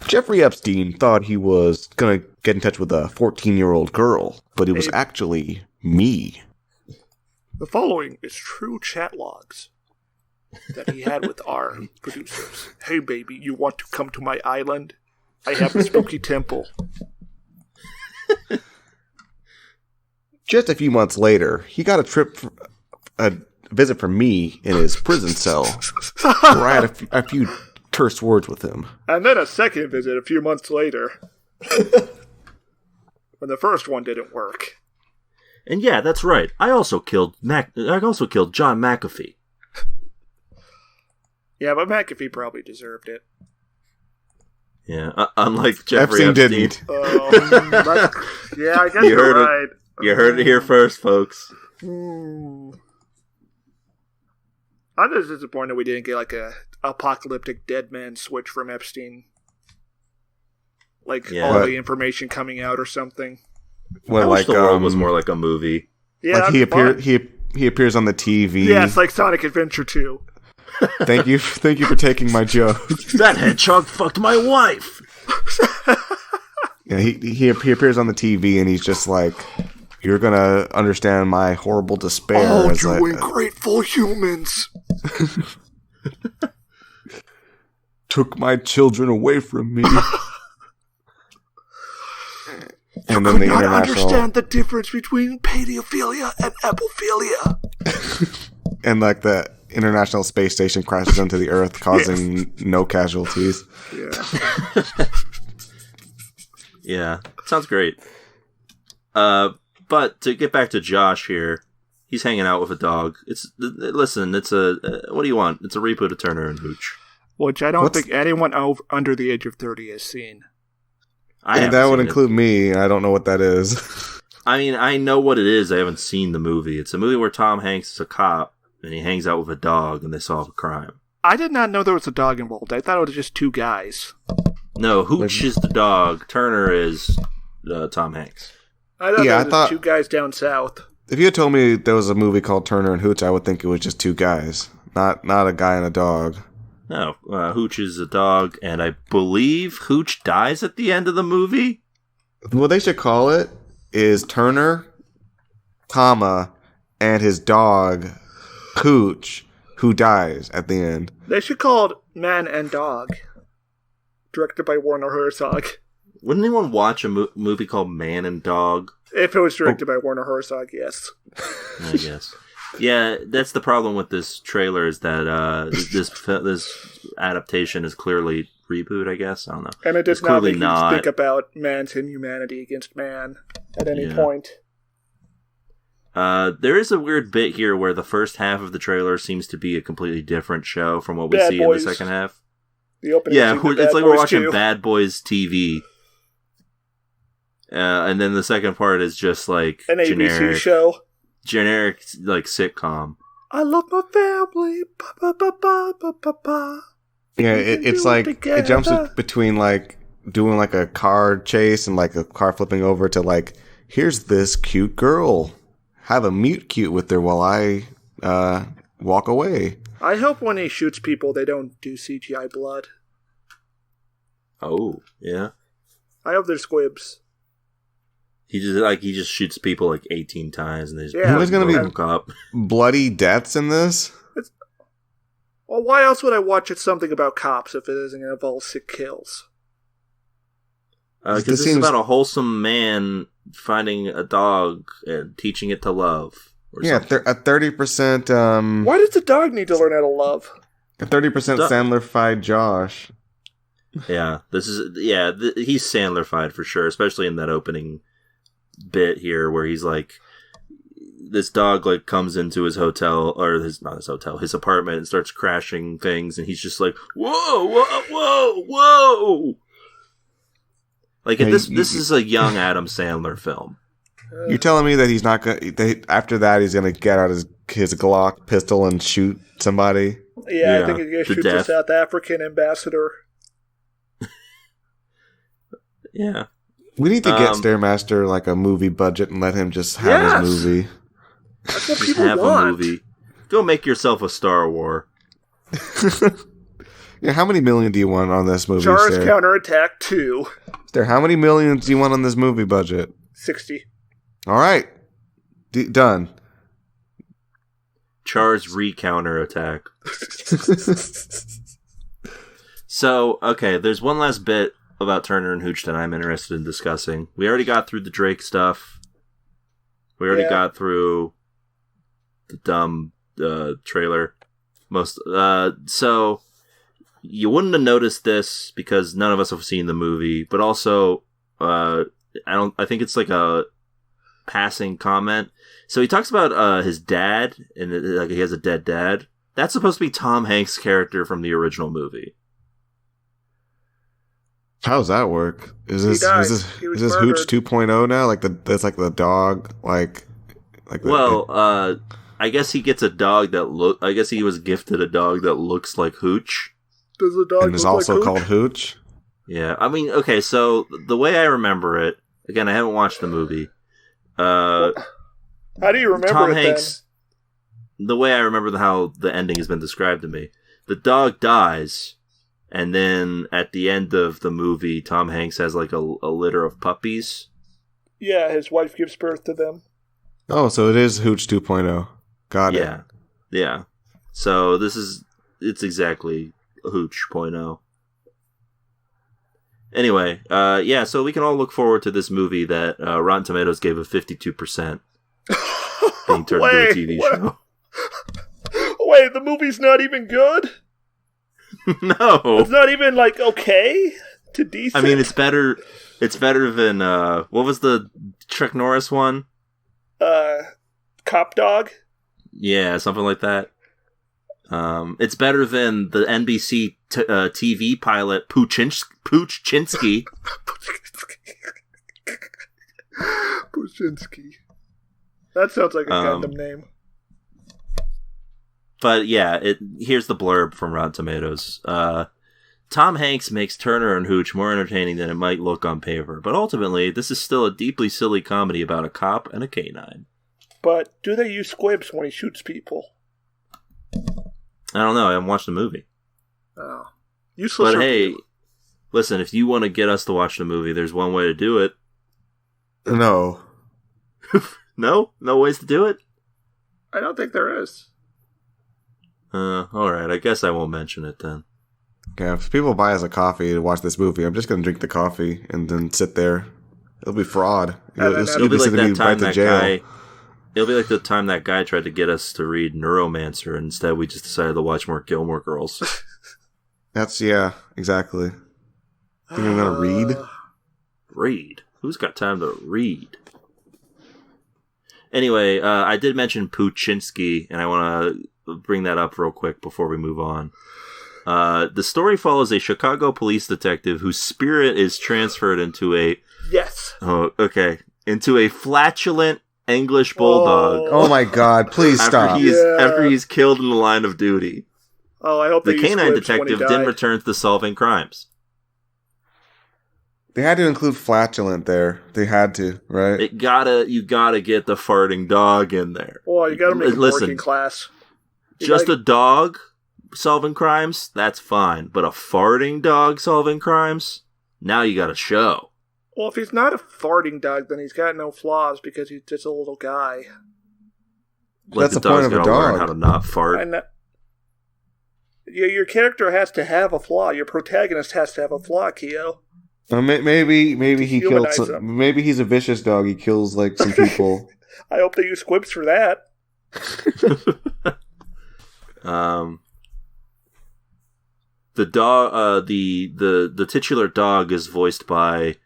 Jeffrey Epstein thought he was going to get in touch with a 14-year-old girl, but it was actually me. The following is true chat logs that he had with our producers. Hey, baby, you want to come to my island? I have a spooky temple. Just a few months later, he got a visit from me in his prison cell, where I had a few terse words with him. And then a second visit a few months later. When the first one didn't work. And yeah, that's right. I also killed John McAfee. Yeah, but McAfee probably deserved it. Yeah, unlike Jeffrey Epstein. Didn't. Yeah, I guess you're right. You heard it here first, folks. I'm just disappointed we didn't get like a apocalyptic dead man switch from Epstein. Like all the information coming out or something. Well, like the world was more like a movie. Yeah, like he appears on the TV. Yeah, it's like Sonic Adventure 2. Thank you for taking my joke. That hedgehog fucked my wife. Yeah, he appears on the TV and he's just like, "You're gonna understand my horrible despair." Oh, you ungrateful humans! Took my children away from me. And then the understand the difference between pedophilia and apophilia. And like the International Space Station crashes into the Earth, causing no casualties. Yeah. Yeah, sounds great. But to get back to Josh here, he's hanging out with a dog. It's what do you want? It's a reboot of Turner and Hooch, which I don't think anyone under the age of 30 has seen. And that would include me. I don't know what that is. I mean, I know what it is. I haven't seen the movie. It's a movie where Tom Hanks is a cop, and he hangs out with a dog, and they solve a crime. I did not know there was a dog involved. I thought it was just two guys. No, Hooch is the dog. Turner is Tom Hanks. I thought there was two guys down south. If you had told me there was a movie called Turner and Hooch, I would think it was just two guys, not a guy and a dog. No, Hooch is a dog, and I believe Hooch dies at the end of the movie. What they should call it is Turner, and his dog, Hooch, who dies at the end. They should call it Man and Dog, directed by Werner Herzog. Wouldn't anyone watch a movie called Man and Dog? If it was directed by Werner Herzog, yes. I guess. Yeah, that's the problem with this trailer is that this adaptation is clearly reboot, I guess. I don't know. And it does not make you speak about man's inhumanity against man at any point. There is a weird bit here where the first half of the trailer seems to be a completely different show from what we see in the second half. The opening it's like we're watching Bad Boys TV. And then the second part is just like an ABC show. Generic, like, sitcom. I love my family. Ba, ba, ba, ba, ba, ba, ba. Yeah, it's like, it jumps between, like, doing, like, a car chase and, like, a car flipping over to, like, here's this cute girl. Have a meet cute with her while I walk away. I hope when he shoots people, they don't do CGI blood. Oh, yeah? I hope there's squibs. He just shoots people like 18 times and they just there's gonna be bloody deaths in this. Well, why else would I watch something about cops if it isn't going to involve sick kills? Because this is about a wholesome man finding a dog and teaching it to love. A 30%. Why does the dog need to learn how to love? A 30% Sandler-fied Josh. Yeah, he's Sandler-fied for sure, especially in that opening bit here where he's like, this dog like comes into his hotel or his apartment and starts crashing things, and he's just like, whoa, whoa, whoa, whoa. Like this is a young Adam Sandler film. You're telling me that he's not gonna after that he's gonna get out his Glock pistol and shoot somebody? Yeah, I think he's gonna shoot the South African ambassador. Yeah. We need to get Stairmaster like a movie budget and let him just have his movie. That's what people want. A movie. Go make yourself a Star War. Yeah, how many million do you want on this movie? Char's Counterattack 2. How many millions do you want on this movie budget? 60. All right. Done. Char's Counterattack. So, okay, there's one last bit about Turner and Hooch that I'm interested in discussing. We already got through the Drake stuff. We already got through the dumb trailer. So you wouldn't have noticed this because none of us have seen the movie, but also I think it's like a passing comment. So he talks about his dad, and like he has a dead dad. That's supposed to be Tom Hanks' character from the original movie. How does that work? Is this murdered. Hooch 2.0 now? Like that's like the dog, I guess he gets a dog that I guess he was gifted a dog that looks like Hooch. Does the dog and is also like called Hooch? Yeah, I mean, okay. So the way I remember it, again, I haven't watched the movie. How do you remember Tom it Hanks? Then? The way I remember how the ending has been described to me, the dog dies, and then at the end of the movie, Tom Hanks has like a litter of puppies. Yeah, his wife gives birth to them. Oh, so it is Hooch 2.0. Got it. Yeah. So it's exactly Hooch 0.0. Anyway, so we can all look forward to this movie that Rotten Tomatoes gave a 52% being turned into a TV show. Wait, the movie's not even good? No. It's not even, like, okay to decent? I mean, it's better than, what was the Chuck Norris one? Cop Dog? Yeah, something like that. It's better than the NBC TV pilot Poochchinsky. Poochchinsky. That sounds like a Gundam name. But yeah, here's the blurb from Rotten Tomatoes. Tom Hanks makes Turner and Hooch more entertaining than it might look on paper, but ultimately, this is still a deeply silly comedy about a cop and a canine. But do they use squibs when he shoots people? I don't know. I haven't watched the movie. Oh. Useless. But hey, listen, if you want to get us to watch the movie, there's one way to do it. No. No? No ways to do it? I don't think there is. Alright. I guess I won't mention it then. Okay, if people buy us a coffee to watch this movie, I'm just going to drink the coffee and then sit there. It'll be fraud. It'll be like that time that guy... It'll be like the time that guy tried to get us to read Neuromancer, and instead we just decided to watch more Gilmore Girls. Yeah, exactly. Think I'm gonna read? Read? Who's got time to read? Anyway, I did mention Poochchinsky, and I want to bring that up real quick before we move on. The story follows a Chicago police detective whose spirit is transferred into a... Yes. Oh, okay. Into a flatulent English bulldog. Oh my god, please stop. After he's killed in the line of duty. Oh, I hope the canine detective then returns to solving crimes. They had to include flatulent there. They had to, right? You gotta get the farting dog in there. Well, you gotta make it working class. A dog solving crimes, that's fine. But a farting dog solving crimes? Now you got a show. Well, if he's not a farting dog, then he's got no flaws because he's just a little guy. That's the point of a dog. Learn how to not fart. Your character has to have a flaw. Your protagonist has to have a flaw, Keo. Maybe he killed some. Maybe he's a vicious dog. He kills like some people. I hope they use squibs for that. The dog, the titular dog is voiced by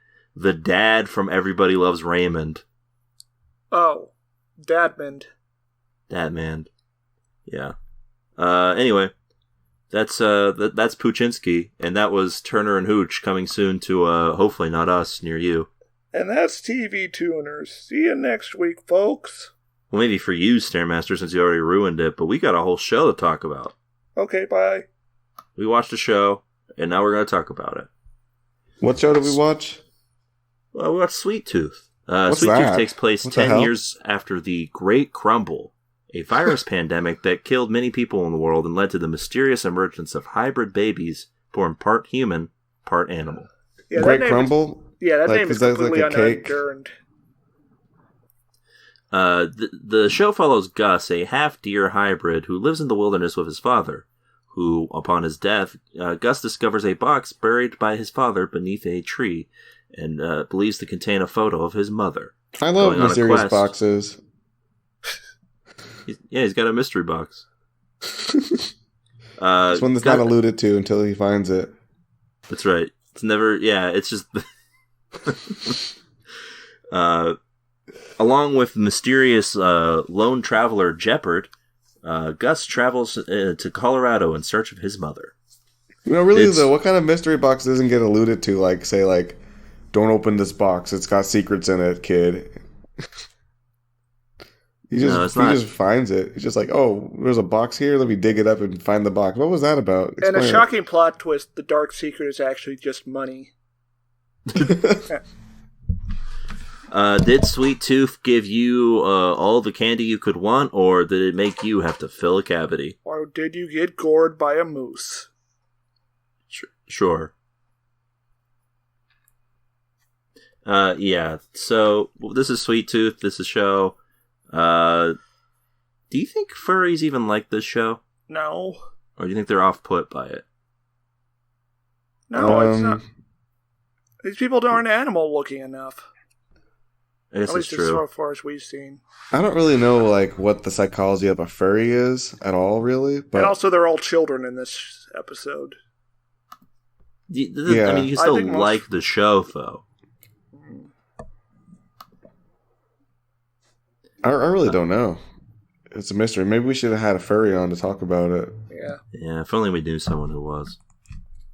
the dad from Everybody Loves Raymond. Oh, Dadmond. Yeah. Anyway, that's Poochchinsky, and that was Turner and Hooch, coming soon to hopefully not us, near you. And that's TV Tuners. See you next week, folks. Well, maybe for you, Stairmaster, since you already ruined it, but we got a whole show to talk about. Okay, bye. We watched a show, and now we're going to talk about it. What show did we watch? Well, we watched Sweet Tooth. What's Sweet that? Tooth takes place 10 years after the Great Crumble, a virus pandemic that killed many people in the world and led to the mysterious emergence of hybrid babies born part human, part animal. Yeah, Great Crumble? That name is completely unearned. The show follows Gus, a half-deer hybrid who lives in the wilderness with his father, who, upon his death, Gus discovers a box buried by his father beneath a tree and believes to contain a photo of his mother. I love going on a mysterious quest. boxes. He's got a mystery box. This one that's not alluded to until he finds it. That's right. It's never. Yeah, it's just. Along with mysterious lone traveler Jeopard, Gus travels to Colorado in search of his mother. Really though, what kind of mystery box doesn't get alluded to? Like, say, like, don't open this box; it's got secrets in it, kid. He just finds it. He's just like, oh, there's a box here. Let me dig it up and find the box. What was that about? And a shocking plot twist: the dark secret is actually just money. Did Sweet Tooth give you all the candy you could want, or did it make you have to fill a cavity? Or did you get gored by a moose? Sure. Yeah. So this is Sweet Tooth. This is show. Do you think furries even like this show? No. Or do you think they're off-put by it? No, it's not. These people aren't animal-looking enough. I guess At it's least true. as far as we've seen. I don't really know like what the psychology of a furry is at all, really. But And also, they're all children in this episode. I mean, you can still like the show, though. I really don't know. It's a mystery. Maybe we should have had a furry on to talk about it. Yeah, if only we knew someone who was.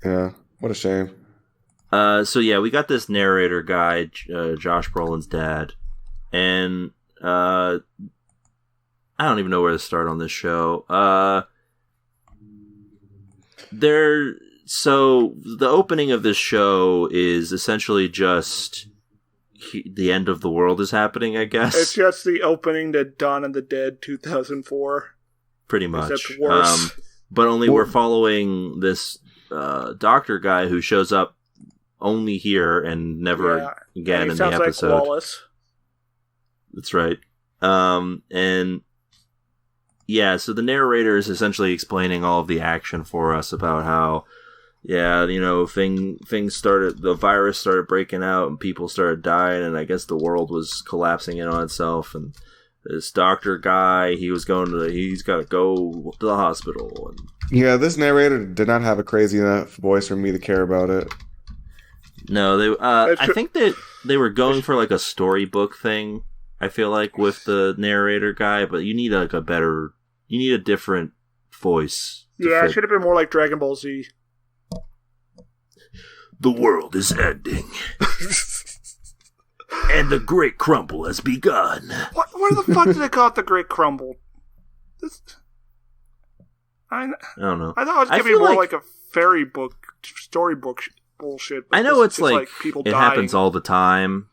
Yeah, what a shame. So yeah, we got this narrator guy, Josh Brolin's dad, and I don't even know where to start on this show. So the opening of this show is essentially just the end of the world is happening, I guess. It's just the opening to Dawn of the Dead 2004. Pretty much. Except worse. But only we're following this doctor guy who shows up only here and never again in the episode. Sounds like Wallace. That's right. And yeah, so the narrator is essentially explaining all of the action for us about how, things started, the virus started breaking out and people started dying, and I guess the world was collapsing in on itself. And this doctor guy, he's got to go to the hospital. And yeah, this narrator did not have a crazy enough voice for me to care about it. No, I think that they were going for like a storybook thing. I feel like with the narrator guy, but you need a different voice. Yeah, it should have been more like Dragon Ball Z. The world is ending, and the Great Crumble has begun. Where the fuck did they call it the Great Crumble? I don't know. I thought it was gonna be more like a fairy book, storybook bullshit. I know it's like people it dying. happens all the time,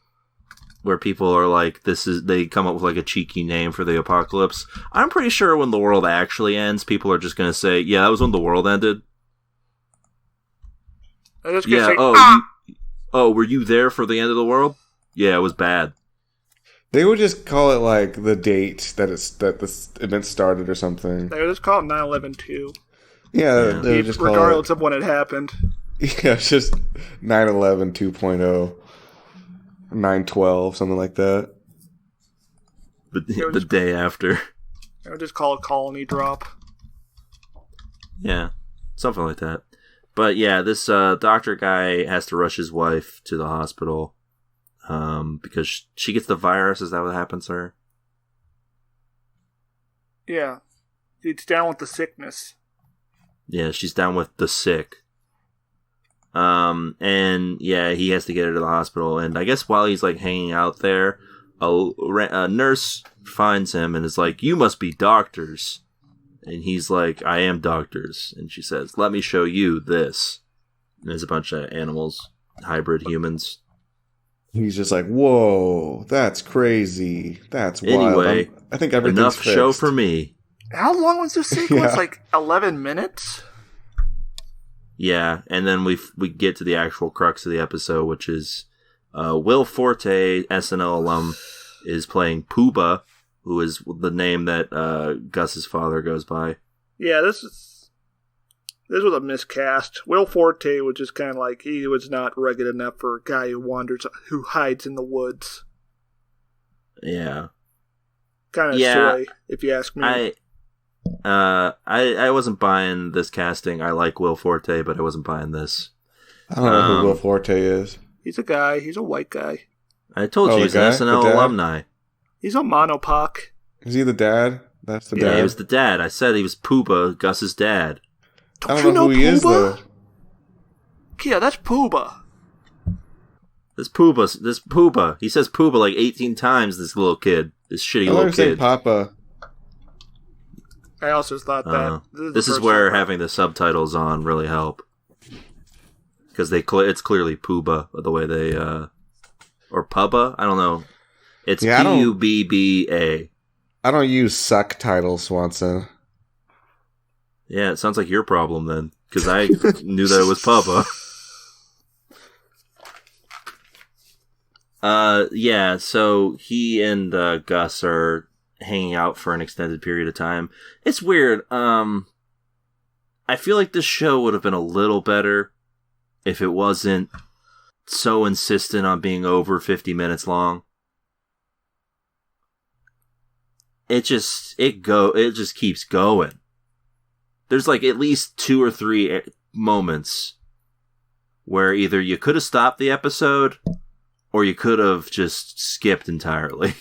where people are like, they come up with like a cheeky name for the apocalypse. I'm pretty sure when the world actually ends, people are just gonna say, "Yeah, that was when the world ended." Yeah. Say, Were you there for the end of the world? Yeah, it was bad. They would just call it like the date that this event started or something. They would just call it 9/11/2. Yeah, they would just call regardless of when it happened. Yeah, it's just 9/11 2.0, 9/12, something like that. The day after. They would just call it colony drop. Yeah, something like that. But yeah, this doctor guy has to rush his wife to the hospital because she gets the virus. Is that what happens to her? Yeah. It's down with the sickness. Yeah, she's down with the sick. And yeah, he has to get her to the hospital. And I guess while he's like hanging out there, a nurse finds him and is like, "You must be doctors." And he's like, "I am doctors." And she says, "Let me show you this." And there's a bunch of animals, hybrid humans. He's just like, "Whoa, that's crazy. That's wild." Anyway, I think everything's enough fixed. show for me. How long was this sequence? Yeah. Like 11 minutes? Yeah, and then we get to the actual crux of the episode, which is Will Forte, SNL alum, is playing Pooba, who is the name that Gus's father goes by. Yeah, this was a miscast. Will Forte was just kind of like, he was not rugged enough for a guy who hides in the woods. Yeah. Kind of silly, if you ask me. I wasn't buying this casting. I like Will Forte, but I wasn't buying this. I don't know who Will Forte is. He's a guy. He's a white guy. I told you he's an SNL alumni. He's a monopoc. Is he the dad? That's the dad. Yeah, he was the dad. I said he was Pooba, Gus's dad. Don't you know who he is, though. Yeah, that's Pooba. This Pooba. He says Pooba like 18 times, this little kid. This shitty little kid. Say Papa. I also thought that. This is where having the subtitles on really help. Because it's clearly Pooba, the way they... or Pubba? I don't know. It's Pubba. I don't use suck titles, Swanson. Yeah, it sounds like your problem then. Because I knew that it was Pubba. Yeah, so he and Gus are hanging out for an extended period of time. It's weird. I feel like this show would have been a little better if it wasn't so insistent on being over 50 minutes long. It just keeps going. There's like at least 2 or 3 moments where either you could have stopped the episode or you could have just skipped entirely.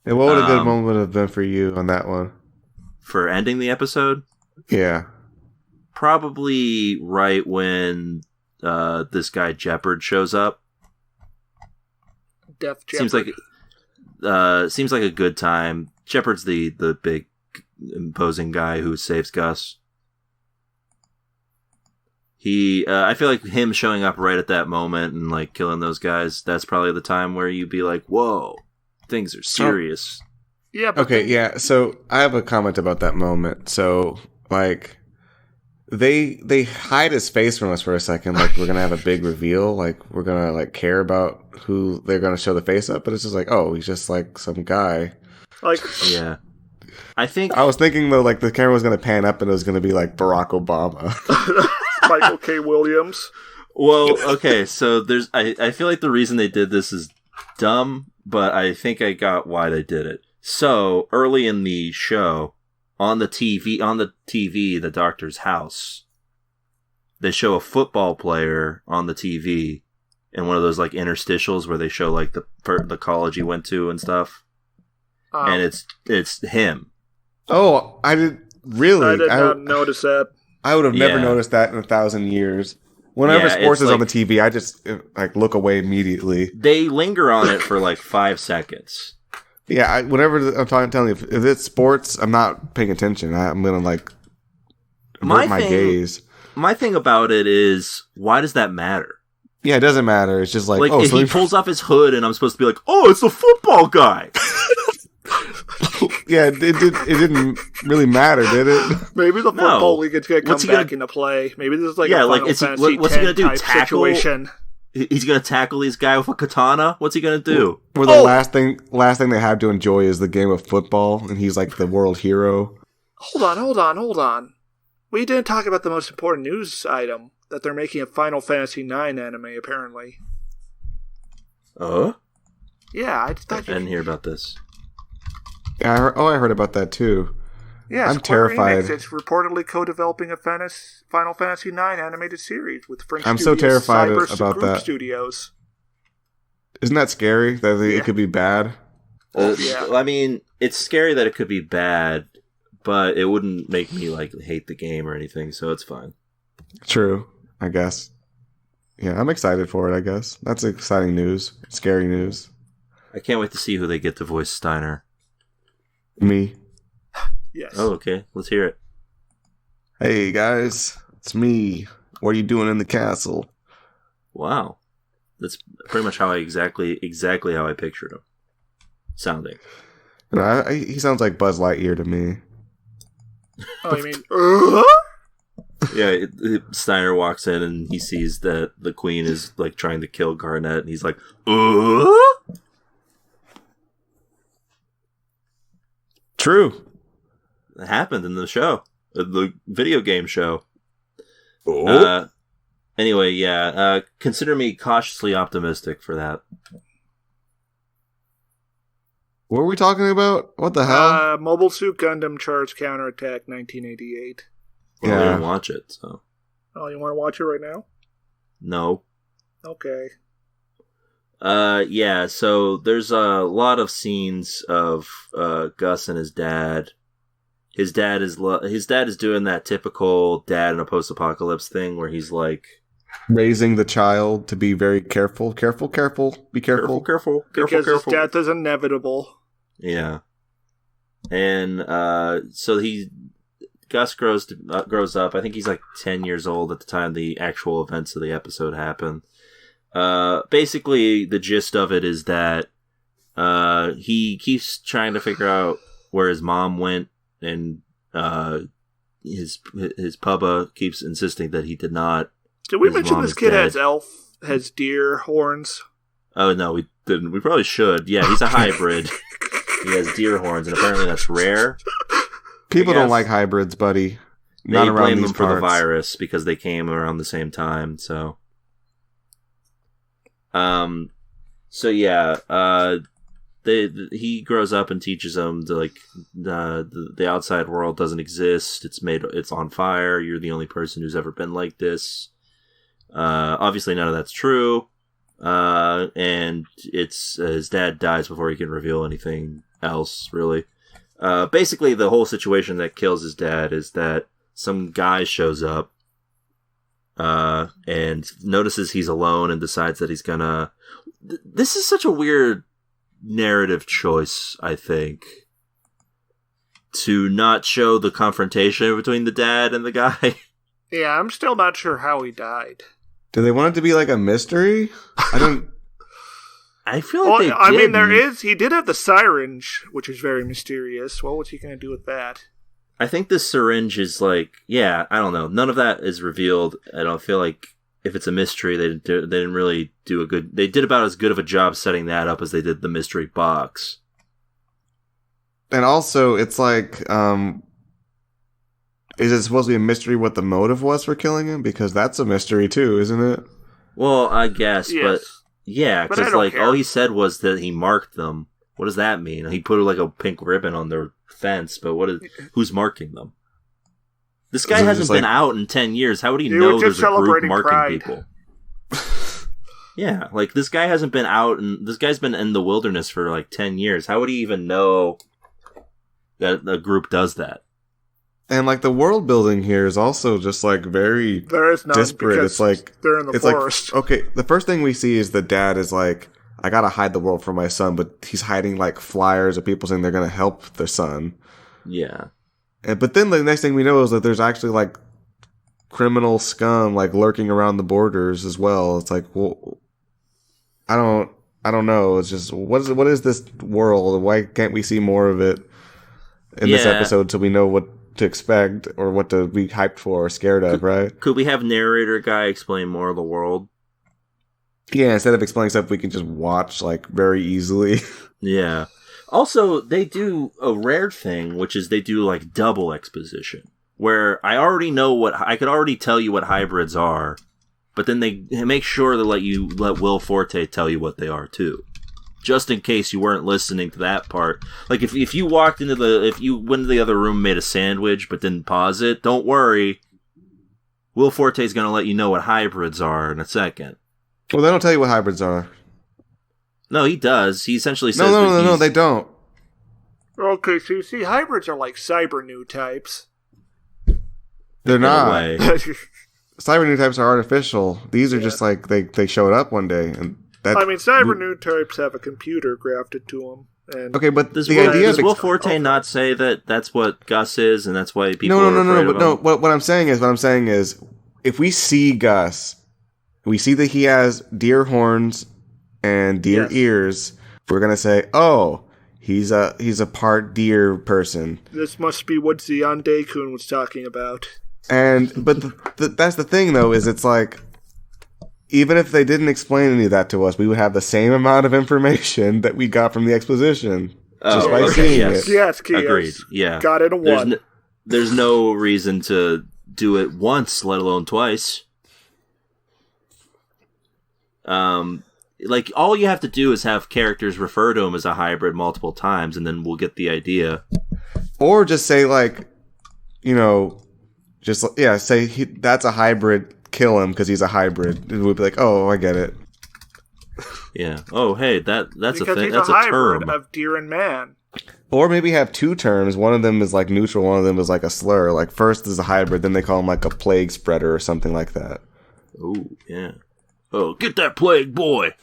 And what would a good moment have been for you on that one? For ending the episode? Yeah. Probably right when this guy Jeopard shows up. Death Jeopard. Seems like a good time. Jeopard's the big imposing guy who saves Gus. I feel like him showing up right at that moment and like killing those guys, that's probably the time where you'd be like, whoa, things are serious. Yeah. Yeah. So I have a comment about that moment. So like they hide his face from us for a second. Like we're going to have a big reveal. Like we're going to like care about who they're going to show the face up. But it's just like, oh, he's just like some guy. Like, yeah. I was thinking though, like the camera was going to pan up and it was going to be like Barack Obama. Michael K. Williams. Well, okay, so I feel like the reason they did this is dumb, but I think I got why they did it. So, early in the show, on the TV, the doctor's house, they show a football player on the TV in one of those like interstitials where they show like the college he went to and stuff. And it's him. Oh, I did not notice that. I would have never noticed that in 1,000 years. Whenever sports is on the TV, I just like look away immediately. They linger on it for like 5 seconds. Yeah, whenever I'm telling you, if it's sports, I'm not paying attention. I'm gonna like avert my gaze. My thing about it is, why does that matter? Yeah, it doesn't matter. It's just like if he pulls off his hood and I'm supposed to be like, oh, it's the football guy. Yeah, it didn't really matter, did it? Maybe the football league is going to come back into play. Maybe this is like a Final Fantasy what's he going to do? Situation. He's going to tackle these guys with a katana? What's he going to do? Where the last thing they have to enjoy is the game of football, and he's like the world hero. Hold on. We didn't talk about the most important news item, that they're making a Final Fantasy IX anime, apparently. Yeah, I didn't hear about this. Yeah, I heard about that too. Yeah, I'm terrified. Enix, it's reportedly co-developing a Final Fantasy IX animated series with French I'm so terrified about that. Studios. Isn't that scary that it could be bad? I mean, it's scary that it could be bad, but it wouldn't make me like hate the game or anything, so it's fine. True, I guess. Yeah, I'm excited for it, I guess. That's exciting news. Scary news. I can't wait to see who they get to voice Steiner. Me. Yes. Oh, okay. Let's hear it. Hey, guys. It's me. What are you doing in the castle? Wow. That's pretty much how exactly how I pictured him sounding. He sounds like Buzz Lightyear to me. Oh, you mean... Yeah, Steiner walks in and he sees that the queen is like trying to kill Garnet, and he's like, True. It happened in the show, the video game show. Anyway, yeah. Consider me cautiously optimistic for that. What were we talking about? What the hell? Mobile Suit Gundam Charge Counterattack 1988. Well, Yeah. we didn't watch it, so. Oh, you want to watch it right now? No. Okay. Yeah, so there's a lot of scenes of Gus and his dad. His dad is doing that typical dad in a post-apocalypse thing where he's like Raising the child to be very careful. Careful. Be careful. careful. Because his death is inevitable. Yeah. And so Gus grows up. I think he's like 10 years old at the time the actual events of the episode happen. Basically, the gist of it is that he keeps trying to figure out where his mom went, and his pubba keeps insisting that he did not. Did we His mention mom this is kid dead. has deer horns? Oh, no, we didn't. We probably should. Yeah, he's a hybrid. He has deer horns, and apparently that's rare. People I guess. don't like hybrids, buddy. They Not around blame these them for the parts. virus because they came around the same time. So yeah. He grows up and teaches them to like the outside world doesn't exist. It's on fire. You're the only person who's ever been like this. Obviously, none of that's true. And it's his dad dies before he can reveal anything else. Really, basically, the whole situation that kills his dad is that some guy shows up, and notices he's alone and decides that he's gonna. This is such a weird narrative choice, I think, to not show the confrontation between the dad and the guy. Yeah, I'm still not sure how he died. Do they want it to be like a mystery? I don't. I feel like Well, they I mean, he did have the syringe, which is very mysterious. What was he going to do with that? I think the syringe is like, yeah, I don't know. None of that is revealed. I don't feel like if it's a mystery, they didn't really do a good. They did about as good of a job setting that up as they did the mystery box. And also, it's like, is it supposed to be a mystery what the motive was for killing him? Because that's a mystery too, isn't it? Well, I guess, Yes. but yeah, But I because don't like care. all he said was that he marked them. What does that mean? He put like a pink ribbon on their fence, but who's marking them? This guy Is it hasn't just been like- out in 10 years. How would he You know were there's just a group celebrating marking Pride. people? Yeah, like this guy hasn't been out, and this guy's been in the wilderness for like 10 years. How would he even know that a group does that? And like the world building here is also just like very There is none disparate. because It's like they're in the it's forest. like okay. The first thing we see is the dad is like, I gotta hide the world from my son, but he's hiding like flyers of people saying they're gonna help their son. Yeah. But then the next thing we know is that there's actually like criminal scum like lurking around the borders as well. It's like, well, I don't know. It's just what is this world? Why can't we see more of it in this Yeah. episode so we know what to expect or what to be hyped for or scared of, right? Could we have narrator guy explain more of the world? Yeah, instead of explaining stuff we can just watch like very easily. Yeah. Also, they do a rare thing, which is they do like double exposition, where I could already tell you what hybrids are, but then they make sure to let Will Forte tell you what they are too, just in case you weren't listening to that part. Like if you went into the other room, made a sandwich, but didn't pause it, don't worry. Will Forte's going to let you know what hybrids are in a second. Well, they don't tell you what hybrids are. No, he does. He essentially says No, they don't. Okay, so you see, hybrids are like cyber new types. They're in a not. way. Cyber new types are artificial. These are just like they showed up one day, and that. I mean, cyber new types have a computer grafted to them. And Okay, but Does the Will, idea does of Will Forte not say that that's what Gus is, and that's why people are afraid of but him? What I'm saying is, if we see Gus, we see that he has deer horns and deer Yes. ears. We're gonna say, oh, he's a part deer person. this must be what Zeon Daikun was talking about. But that's the thing, though, is it's like, even if they didn't explain any of that to us, we would have the same amount of information that we got from the exposition just by seeing it. Yes, Kios. Agreed. Yeah. Got it a one. There's no reason to do it once, let alone twice. like, all you have to do is have characters refer to him as a hybrid multiple times, and then we'll get the idea. Or just say, like, you know, say that's a hybrid, kill him because he's a hybrid. We'd be like, oh, I get it. Yeah. Oh, hey, that's because a thing. He's That's a a hybrid term. of deer and man. Or maybe have two terms. One of them is like neutral. One of them is like a slur. Like first is a hybrid, then they call him like a plague spreader or something like that. Oh, yeah. Oh, get that plague boy.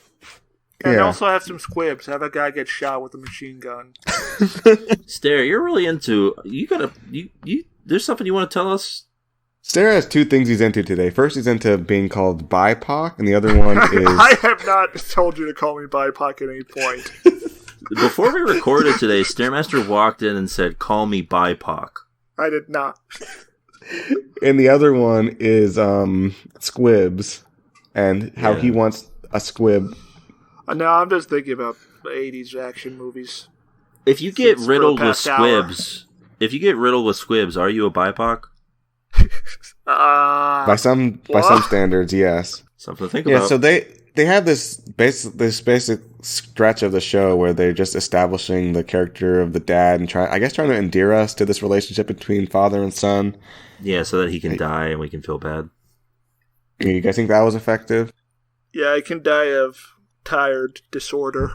And also have some squibs. Have a guy get shot with a machine gun. Stare, you're really into. There's something you want to tell us? Stare has two things he's into today. First, he's into being called BIPOC, and the other one is... I have not told you to call me BIPOC at any point. Before we recorded today, Staremaster walked in and said, "Call me BIPOC." I did not. And the other one is squibs, and how he wants a squib. No, I'm just thinking about the 80s action movies. If you get riddled with squibs, are you a BIPOC? By some standards, yes. Something to think about. Yeah, so they have this basic stretch of the show where they're just establishing the character of the dad and trying to endear us to this relationship between father and son. Yeah, so that he can die and we can feel bad. You guys think that was effective? Yeah, I can die of tired disorder.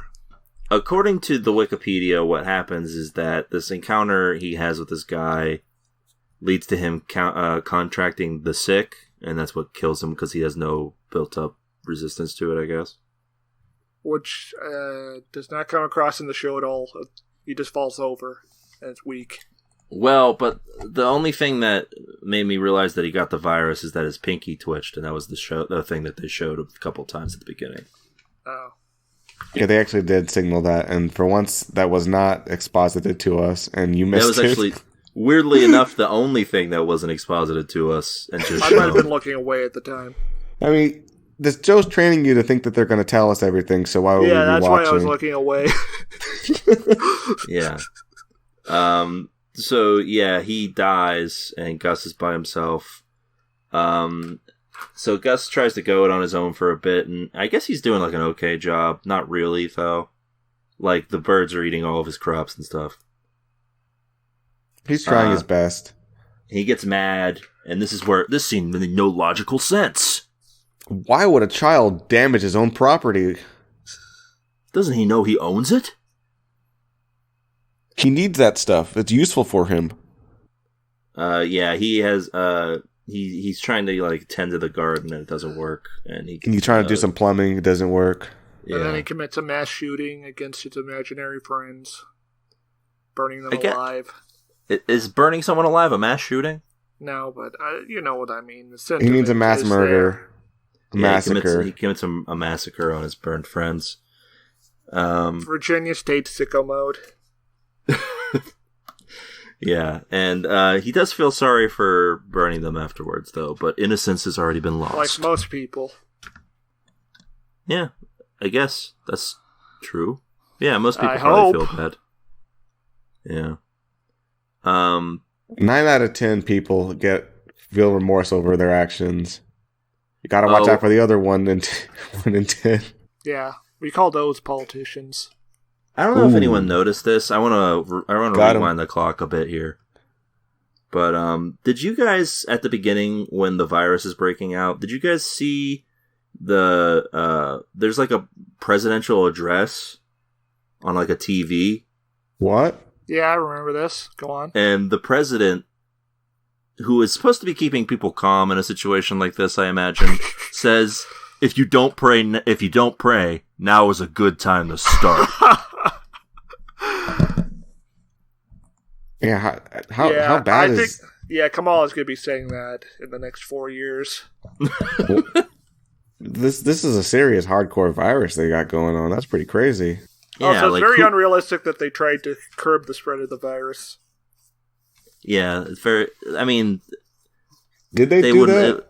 According to the Wikipedia, what happens is that this encounter he has with this guy leads to him contracting the sick, and that's what kills him because he has no built-up resistance to it, I guess. Which does not come across in the show at all. He just falls over, and it's weak. Well, but the only thing that made me realize that he got the virus is that his pinky twitched, and that was the thing that they showed a couple times at the beginning. Oh. Yeah, they actually did signal that, and for once, that was not exposited to us, and you missed it. That was actually, weirdly enough, the only thing that wasn't exposited to us. And just I might have been looking away at the time. I mean, this Joe's training you to think that they're going to tell us everything, so why would we be watching? Yeah, that's why I was looking away. Yeah. So, yeah, he dies, and Gus is by himself. So Gus tries to go it on his own for a bit, and I guess he's doing, like, an okay job. Not really, though. Like, the birds are eating all of his crops and stuff. He's trying his best. He gets mad, and this is where this scene made no logical sense. Why would a child damage his own property? Doesn't he know he owns it? He needs that stuff. It's useful for him. Yeah, he has, he's trying to, like, tend to the garden, and it doesn't work. And he's trying to do some plumbing, it doesn't work. Yeah. And then he commits a mass shooting against his imaginary friends, burning them alive. Is burning someone alive a mass shooting? No, but you know what I mean. He means a mass murder. Massacre. He commits a massacre on his burned friends. Virginia State sicko mode. Yeah, and he does feel sorry for burning them afterwards, though, but innocence has already been lost. Like most people. Yeah, I guess that's true. Yeah, most people I probably hope. feel bad. Yeah. 9 out of 10 people feel remorse over their actions. You gotta watch out for the other 1 in 10. Yeah, we call those politicians. I don't know if anyone noticed this. I want to rewind the clock a bit here. But did you guys, at the beginning, when the virus is breaking out, did you guys see there's like a presidential address on like a TV? What? Yeah, I remember this. Go on. And the president, who is supposed to be keeping people calm in a situation like this, I imagine, says, if you don't pray, now is a good time to start. Yeah, how bad is... Yeah, Kamala's going to be saying that in the next 4 years. This is a serious hardcore virus they got going on. That's pretty crazy. Yeah, also, it's very unrealistic that they tried to curb the spread of the virus. Yeah, it's very... I mean... Did they do that?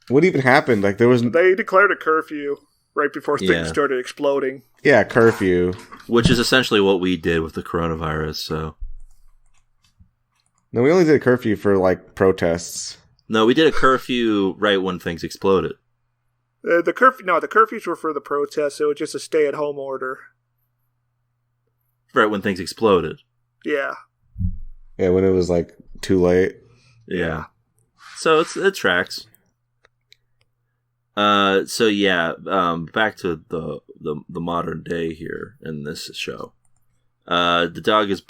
What even happened? Like, They declared a curfew right before things started exploding. Yeah, curfew. Which is essentially what we did with the coronavirus, so... No, we only did a curfew for, like, protests. No, we did a curfew right when things exploded. The curfews were for the protests. It was just a stay-at-home order. Right when things exploded. Yeah. Yeah, when it was like too late. Yeah. So it tracks. Back to the modern day here in this show. The dog is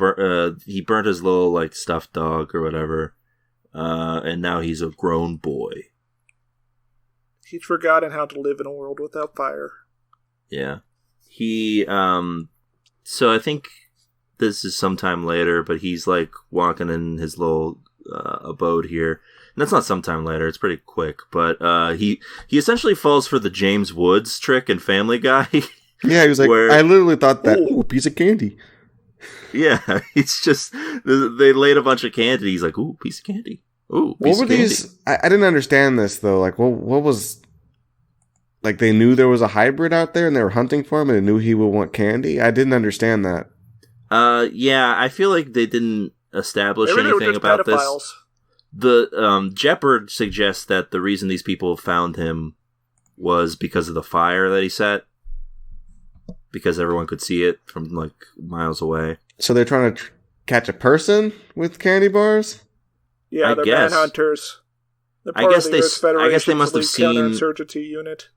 he burnt his little like stuffed dog or whatever, and now he's a grown boy. He's forgotten how to live in a world without fire. Yeah, he. So I think this is sometime later, but he's like walking in his little abode here. And that's not sometime later; it's pretty quick. But he essentially falls for the James Woods trick in Family Guy. Yeah, he was like, I literally thought that, ooh, a piece of candy. Yeah, it's just they laid a bunch of candy. He's like, ooh, piece of candy. Ooh, piece what were of candy. these? I didn't understand this though. Like, what was? Like, they knew there was a hybrid out there, and they were hunting for him, and they knew he would want candy. I didn't understand that. Yeah, I feel like they didn't establish Maybe anything about pedophiles. this. The Jeopard suggests that the reason these people found him was because of the fire that he set, because everyone could see it from like miles away. So they're trying to catch a person with candy bars? Yeah, they're manhunters. They're part of the US I guess they must have Elite seen counterinsurgency unit.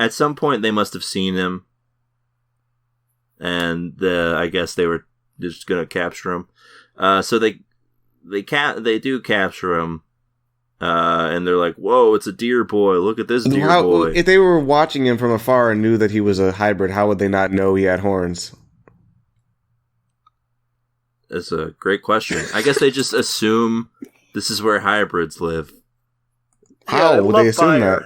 At some point, they must have seen him, and I guess they were just gonna capture him. So they do capture him, and they're like, "Whoa, it's a deer boy! Look at this deer boy!" If they were watching him from afar and knew that he was a hybrid, how would they not know he had horns? That's a great question. I guess they just assume this is where hybrids live. How would they assume that?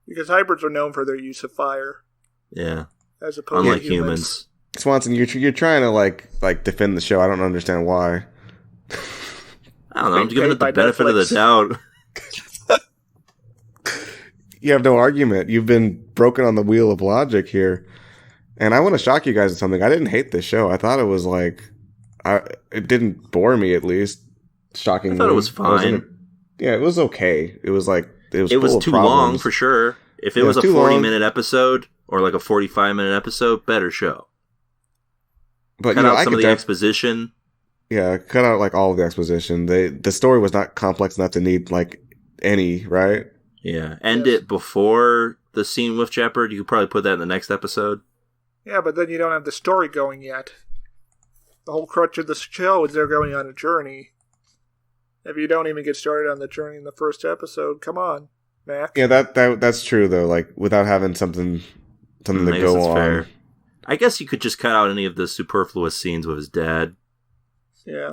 Because hybrids are known for their use of fire. Yeah. As opposed Unlike to humans. Swanson, you're trying to like defend the show. I don't understand why. I don't know. I'm giving it the benefit of the doubt. You have no argument. You've been broken on the wheel of logic here. And I want to shock you guys with something. I didn't hate this show. I thought it was like... it didn't bore me, at least. Shockingly. I thought it was fine. It was okay. It was like... It was too long, for sure. If it was a 40-minute episode, or like a 45-minute episode, better show. But cut out some of the exposition. Yeah, cut out like all of the exposition. The story was not complex enough to need like any, right? Yeah, end it before the scene with Jeopard. You could probably put that in the next episode. Yeah, but then you don't have the story going yet. The whole crutch of the show is they're going on a journey. If you don't even get started on the journey in the first episode, come on, Mac. Yeah, that's true though. Like without having something to go on. Fair. I guess you could just cut out any of the superfluous scenes with his dad. Yeah.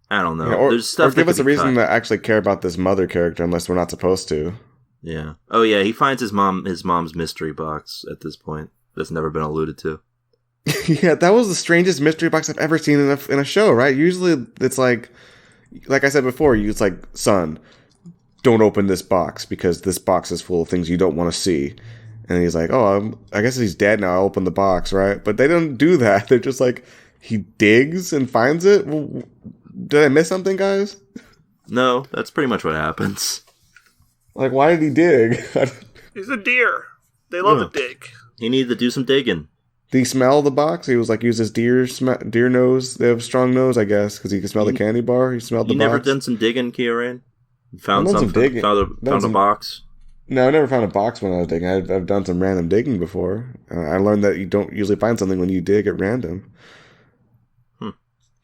I don't know. Yeah, or, there's stuff or give us a reason to actually care about this mother character, unless we're not supposed to. Yeah. Oh yeah, he finds his mom's mystery box at this point. That's never been alluded to. Yeah, that was the strangest mystery box I've ever seen in a show, right? Usually it's like I said before, it's like, son, don't open this box because this box is full of things you don't want to see. And he's like, oh, I guess he's dead now. I'll open the box, right? But they don't do that. They're just like, he digs and finds it. Well, did I miss something, guys? No, that's pretty much what happens. Like, why did he dig? He's a deer. They love to dig. He needed to do some digging. Did he smell the box? He was like, use his deer nose. They have a strong nose, I guess, because he can smell the candy bar. He smelled the box. You never done some digging, Kieran? Found something? Found a box? No, I never found a box when I was digging. I've done some random digging before. I learned that you don't usually find something when you dig at random.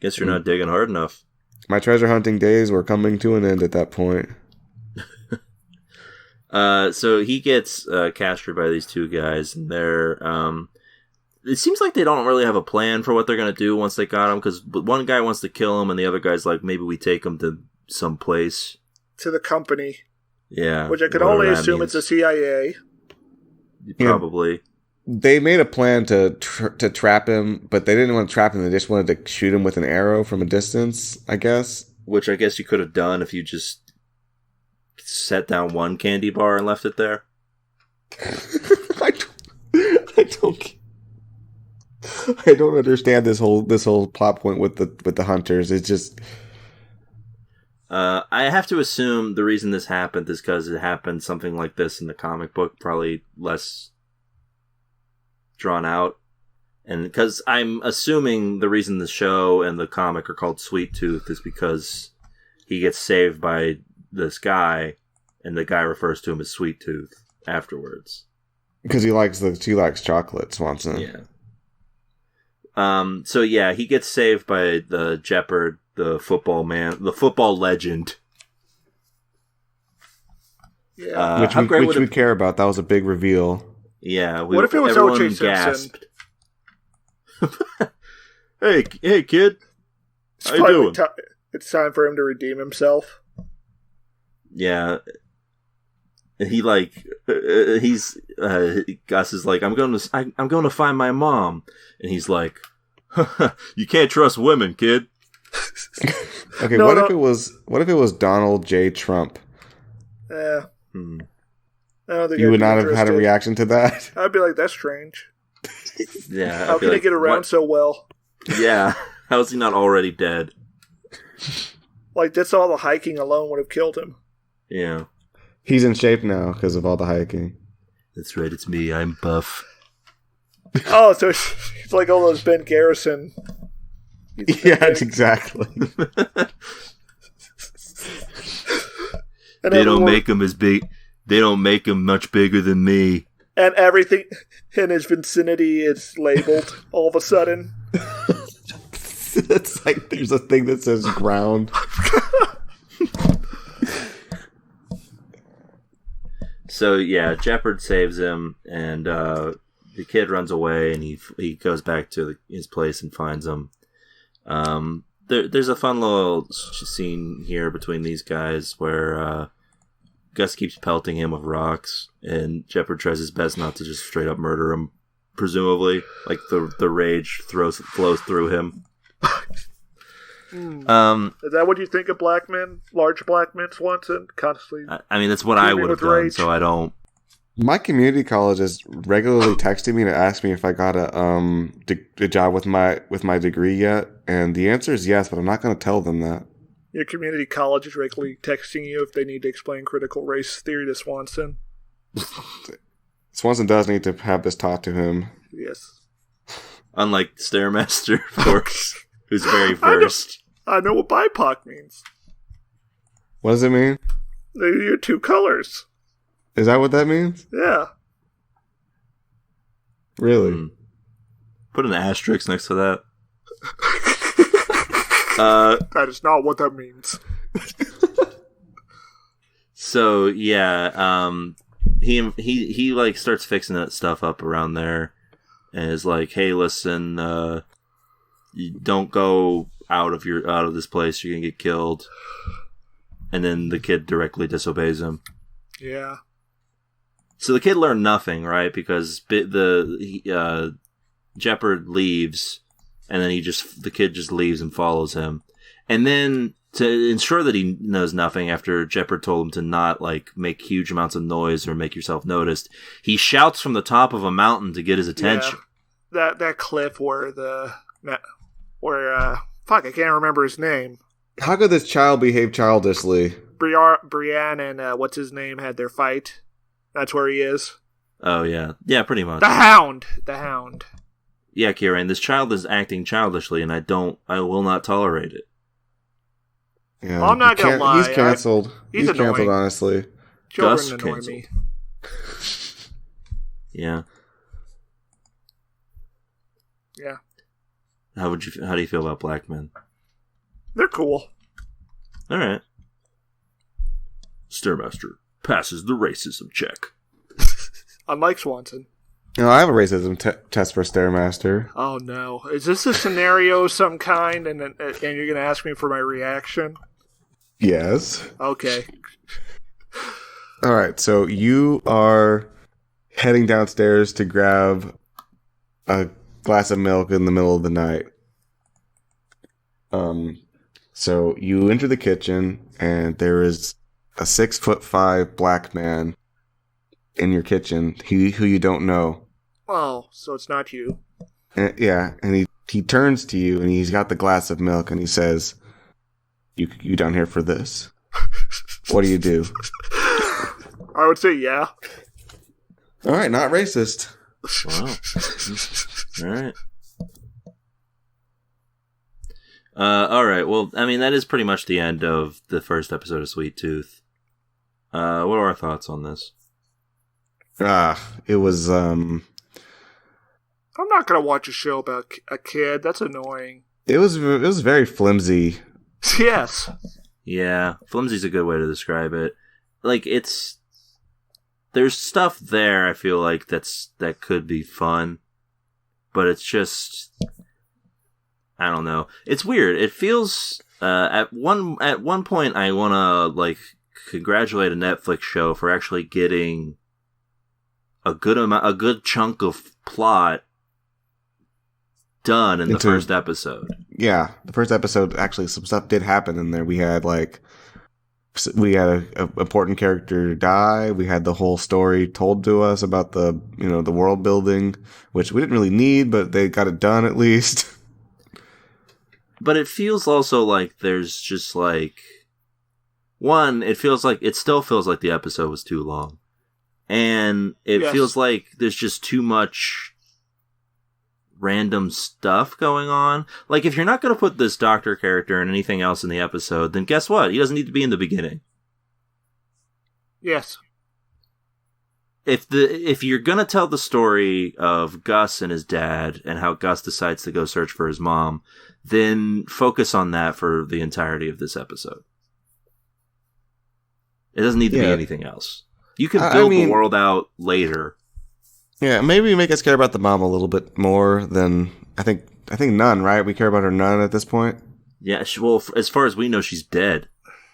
Guess you're not digging hard enough. My treasure hunting days were coming to an end at that point. So he gets captured by these two guys, and they're... it seems like they don't really have a plan for what they're going to do once they got him, because one guy wants to kill him, and the other guy's like, maybe we take him to some place. To the company. Yeah. Which I could only assume it's the CIA. Probably. Yeah. They made a plan to trap him, but they didn't want to trap him. They just wanted to shoot him with an arrow from a distance, I guess. Which I guess you could have done if you just set down one candy bar and left it there. I don't understand this whole plot point with the hunters. It's just... I have to assume the reason this happened is because it happened something like this in the comic book, probably less drawn out. And because I'm assuming the reason the show and the comic are called Sweet Tooth is because he gets saved by this guy, and the guy refers to him as Sweet Tooth afterwards. Because he likes chocolate, Swanson. Yeah. So yeah, he gets saved by the Jeopard, the football legend. Yeah. Which we care about. That was a big reveal. Yeah. What if it was O.J. Simpson? Hey, kid. How you doing? It's time for him to redeem himself. Yeah. He Gus is like, I'm going to find my mom, and he's like, you can't trust women, kid. Okay, what if it was Donald J. Trump? Yeah. I don't think you would not have had a reaction to that. I'd be like, that's strange. Yeah. How can he get around so well? Yeah. How is he not already dead? Like, that's all the hiking alone would have killed him. Yeah. He's in shape now because of all the hiking. That's right, it's me. I'm buff. Oh, so it's like all those Ben Garrison. Yeah, exactly. They don't make him as big. They don't make him much bigger than me. And everything in his vicinity is labeled all of a sudden. It's like there's a thing that says ground. So yeah, Jeopard saves him, and the kid runs away, and he goes back to his place and finds him. There's a fun little scene here between these guys where Gus keeps pelting him with rocks, and Jeopard tries his best not to just straight up murder him. Presumably, like the rage flows through him. Is that what you think of black men, large black men, Swanson? Constantly. I mean, that's what I would have done. Rage. So I don't. My community college is regularly texting me to ask me if I got a job with my degree yet, and the answer is yes, but I'm not going to tell them that. Your community college is regularly texting you if they need to explain critical race theory to Swanson. Swanson does need to have this taught to him. Yes. Unlike Stairmaster, of course, who's very versed. I know what BIPOC means. What does it mean? They're your two colors. Is that what that means? Yeah. Really? Put an asterisk next to that. That is not what that means. So yeah, he like starts fixing that stuff up around there, and is like, "Hey, listen, you don't go out of this place. You're gonna get killed." And then the kid directly disobeys him. Yeah. So the kid learned nothing, right? Because Jeopard leaves, and then the kid just leaves and follows him. And then to ensure that he knows nothing, after Jeopard told him to not like make huge amounts of noise or make yourself noticed, he shouts from the top of a mountain to get his attention. Yeah. That cliff where fuck, I can't remember his name. How could this child behave childishly? Brienne and what's his name had their fight. That's where he is. Oh yeah, yeah, pretty much. The Hound. Yeah, Kieran, this child is acting childishly, and I will not tolerate it. Yeah, well, I'm not gonna lie. He's canceled. He's annoying. canceled, honestly. Children Gus annoy canceled. me. Yeah. Yeah. How do you feel about black men? They're cool. All right. Stairmaster passes the racism check. Unlike Swanson. No, I have a racism test for Stairmaster. Oh no! Is this a scenario of some kind, and you're gonna ask me for my reaction? Yes. Okay. All right. So you are heading downstairs to grab a glass of milk in the middle of the night. So you enter the kitchen, and there is a 6'5" black man in your kitchen who you don't know. Oh, so it's not you. And, yeah, and he turns to you, and he's got the glass of milk, and he says, You down here for this? What do you do? I would say yeah. All right, not racist. Wow. All right. All right. Well, I mean, that is pretty much the end of the first episode of Sweet Tooth. What are our thoughts on this? It was. I'm not gonna watch a show about a kid. That's annoying. It was very flimsy. Yes. Yeah, flimsy's a good way to describe it. Like, there's stuff there, I feel like, that could be fun, but it's just, I don't know. It's weird. It feels, at one point I wanna, like, congratulate a Netflix show for actually getting a good chunk of plot done in the first episode. Yeah, the first episode, actually, some stuff did happen in there. We had an important character die. We had the whole story told to us about the world building, which we didn't really need, but they got it done at least. But it feels also like there's just like it still feels like the episode was too long. And it feels like there's just too much random stuff going on. Like, if you're not going to put this doctor character in anything else in the episode, then guess what? He doesn't need to be in the beginning. Yes. If you're going to tell the story of Gus and his dad and how Gus decides to go search for his mom, then focus on that for the entirety of this episode. It doesn't need to be anything else. You can build the world out later. Yeah, maybe make us care about the mom a little bit more than I think none, right? We care about her none at this point. Yeah, well, as far as we know, she's dead.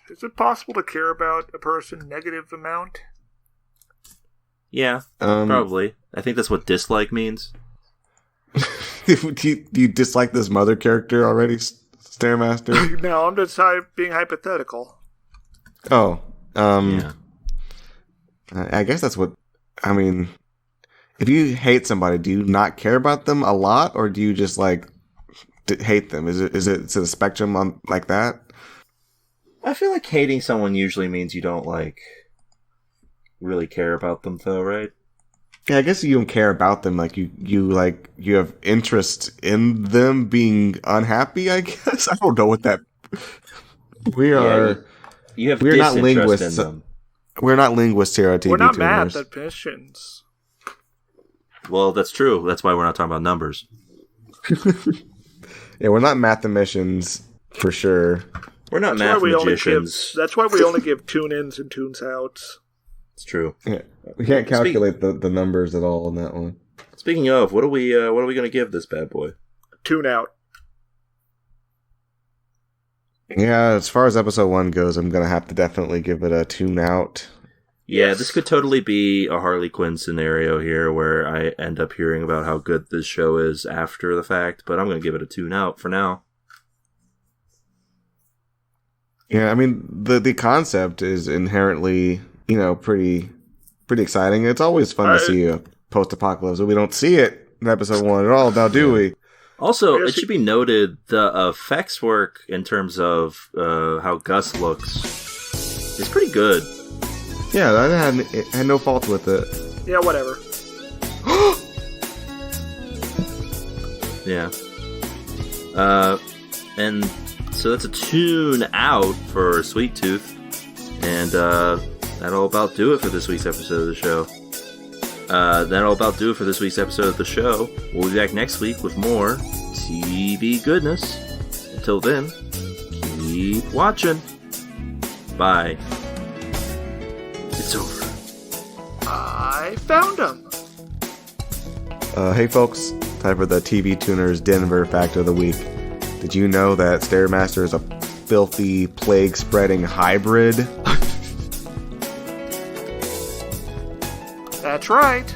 Is it possible to care about a person negative amount? Yeah, probably. I think that's what dislike means. Do you dislike this mother character already, Stairmaster? No, I'm just being hypothetical. Oh, yeah. I guess that's what I mean. If you hate somebody, do you not care about them a lot, or do you just like hate them? Is it a spectrum on like that? I feel like hating someone usually means you don't like really care about them, though, right? Yeah, I guess you don't care about them. Like you have interest in them being unhappy. I guess I don't know what that. We're not linguists. We're not linguists here at TV. We're not Tuners. mathematicians. Well, that's true. That's why we're not talking about numbers. Yeah, we're not mathematicians for sure. We're not mathematicians. That's why we only give tune-ins and tunes-outs. It's true. Yeah, we can't calculate the numbers at all on that one. Speaking of, what are we going to give this bad boy? Tune-out. Yeah, as far as episode 1 goes, I'm going to have to definitely give it a tune-out. Yeah, This could totally be a Harley Quinn scenario here where I end up hearing about how good this show is after the fact, but I'm going to give it a tune-out for now. Yeah, I mean, the concept is inherently, pretty exciting. It's always fun to see a post-apocalypse, but we don't see it in episode 1 at all, now do we? Also, it should be noted, the effects work in terms of how Gus looks is pretty good. Yeah, I had no fault with it. Yeah, whatever. Yeah. And so that's a tune out for Sweet Tooth. And that'll about do it for this week's episode of the show. That'll about do it for this week's episode of the show. We'll be back next week with more TV goodness. Until then, keep watching. Bye. It's over. I found him. Hey folks, time for the TV Tuners Denver Fact of the Week. Did you know that Stairmaster is a filthy, plague-spreading hybrid? That's right.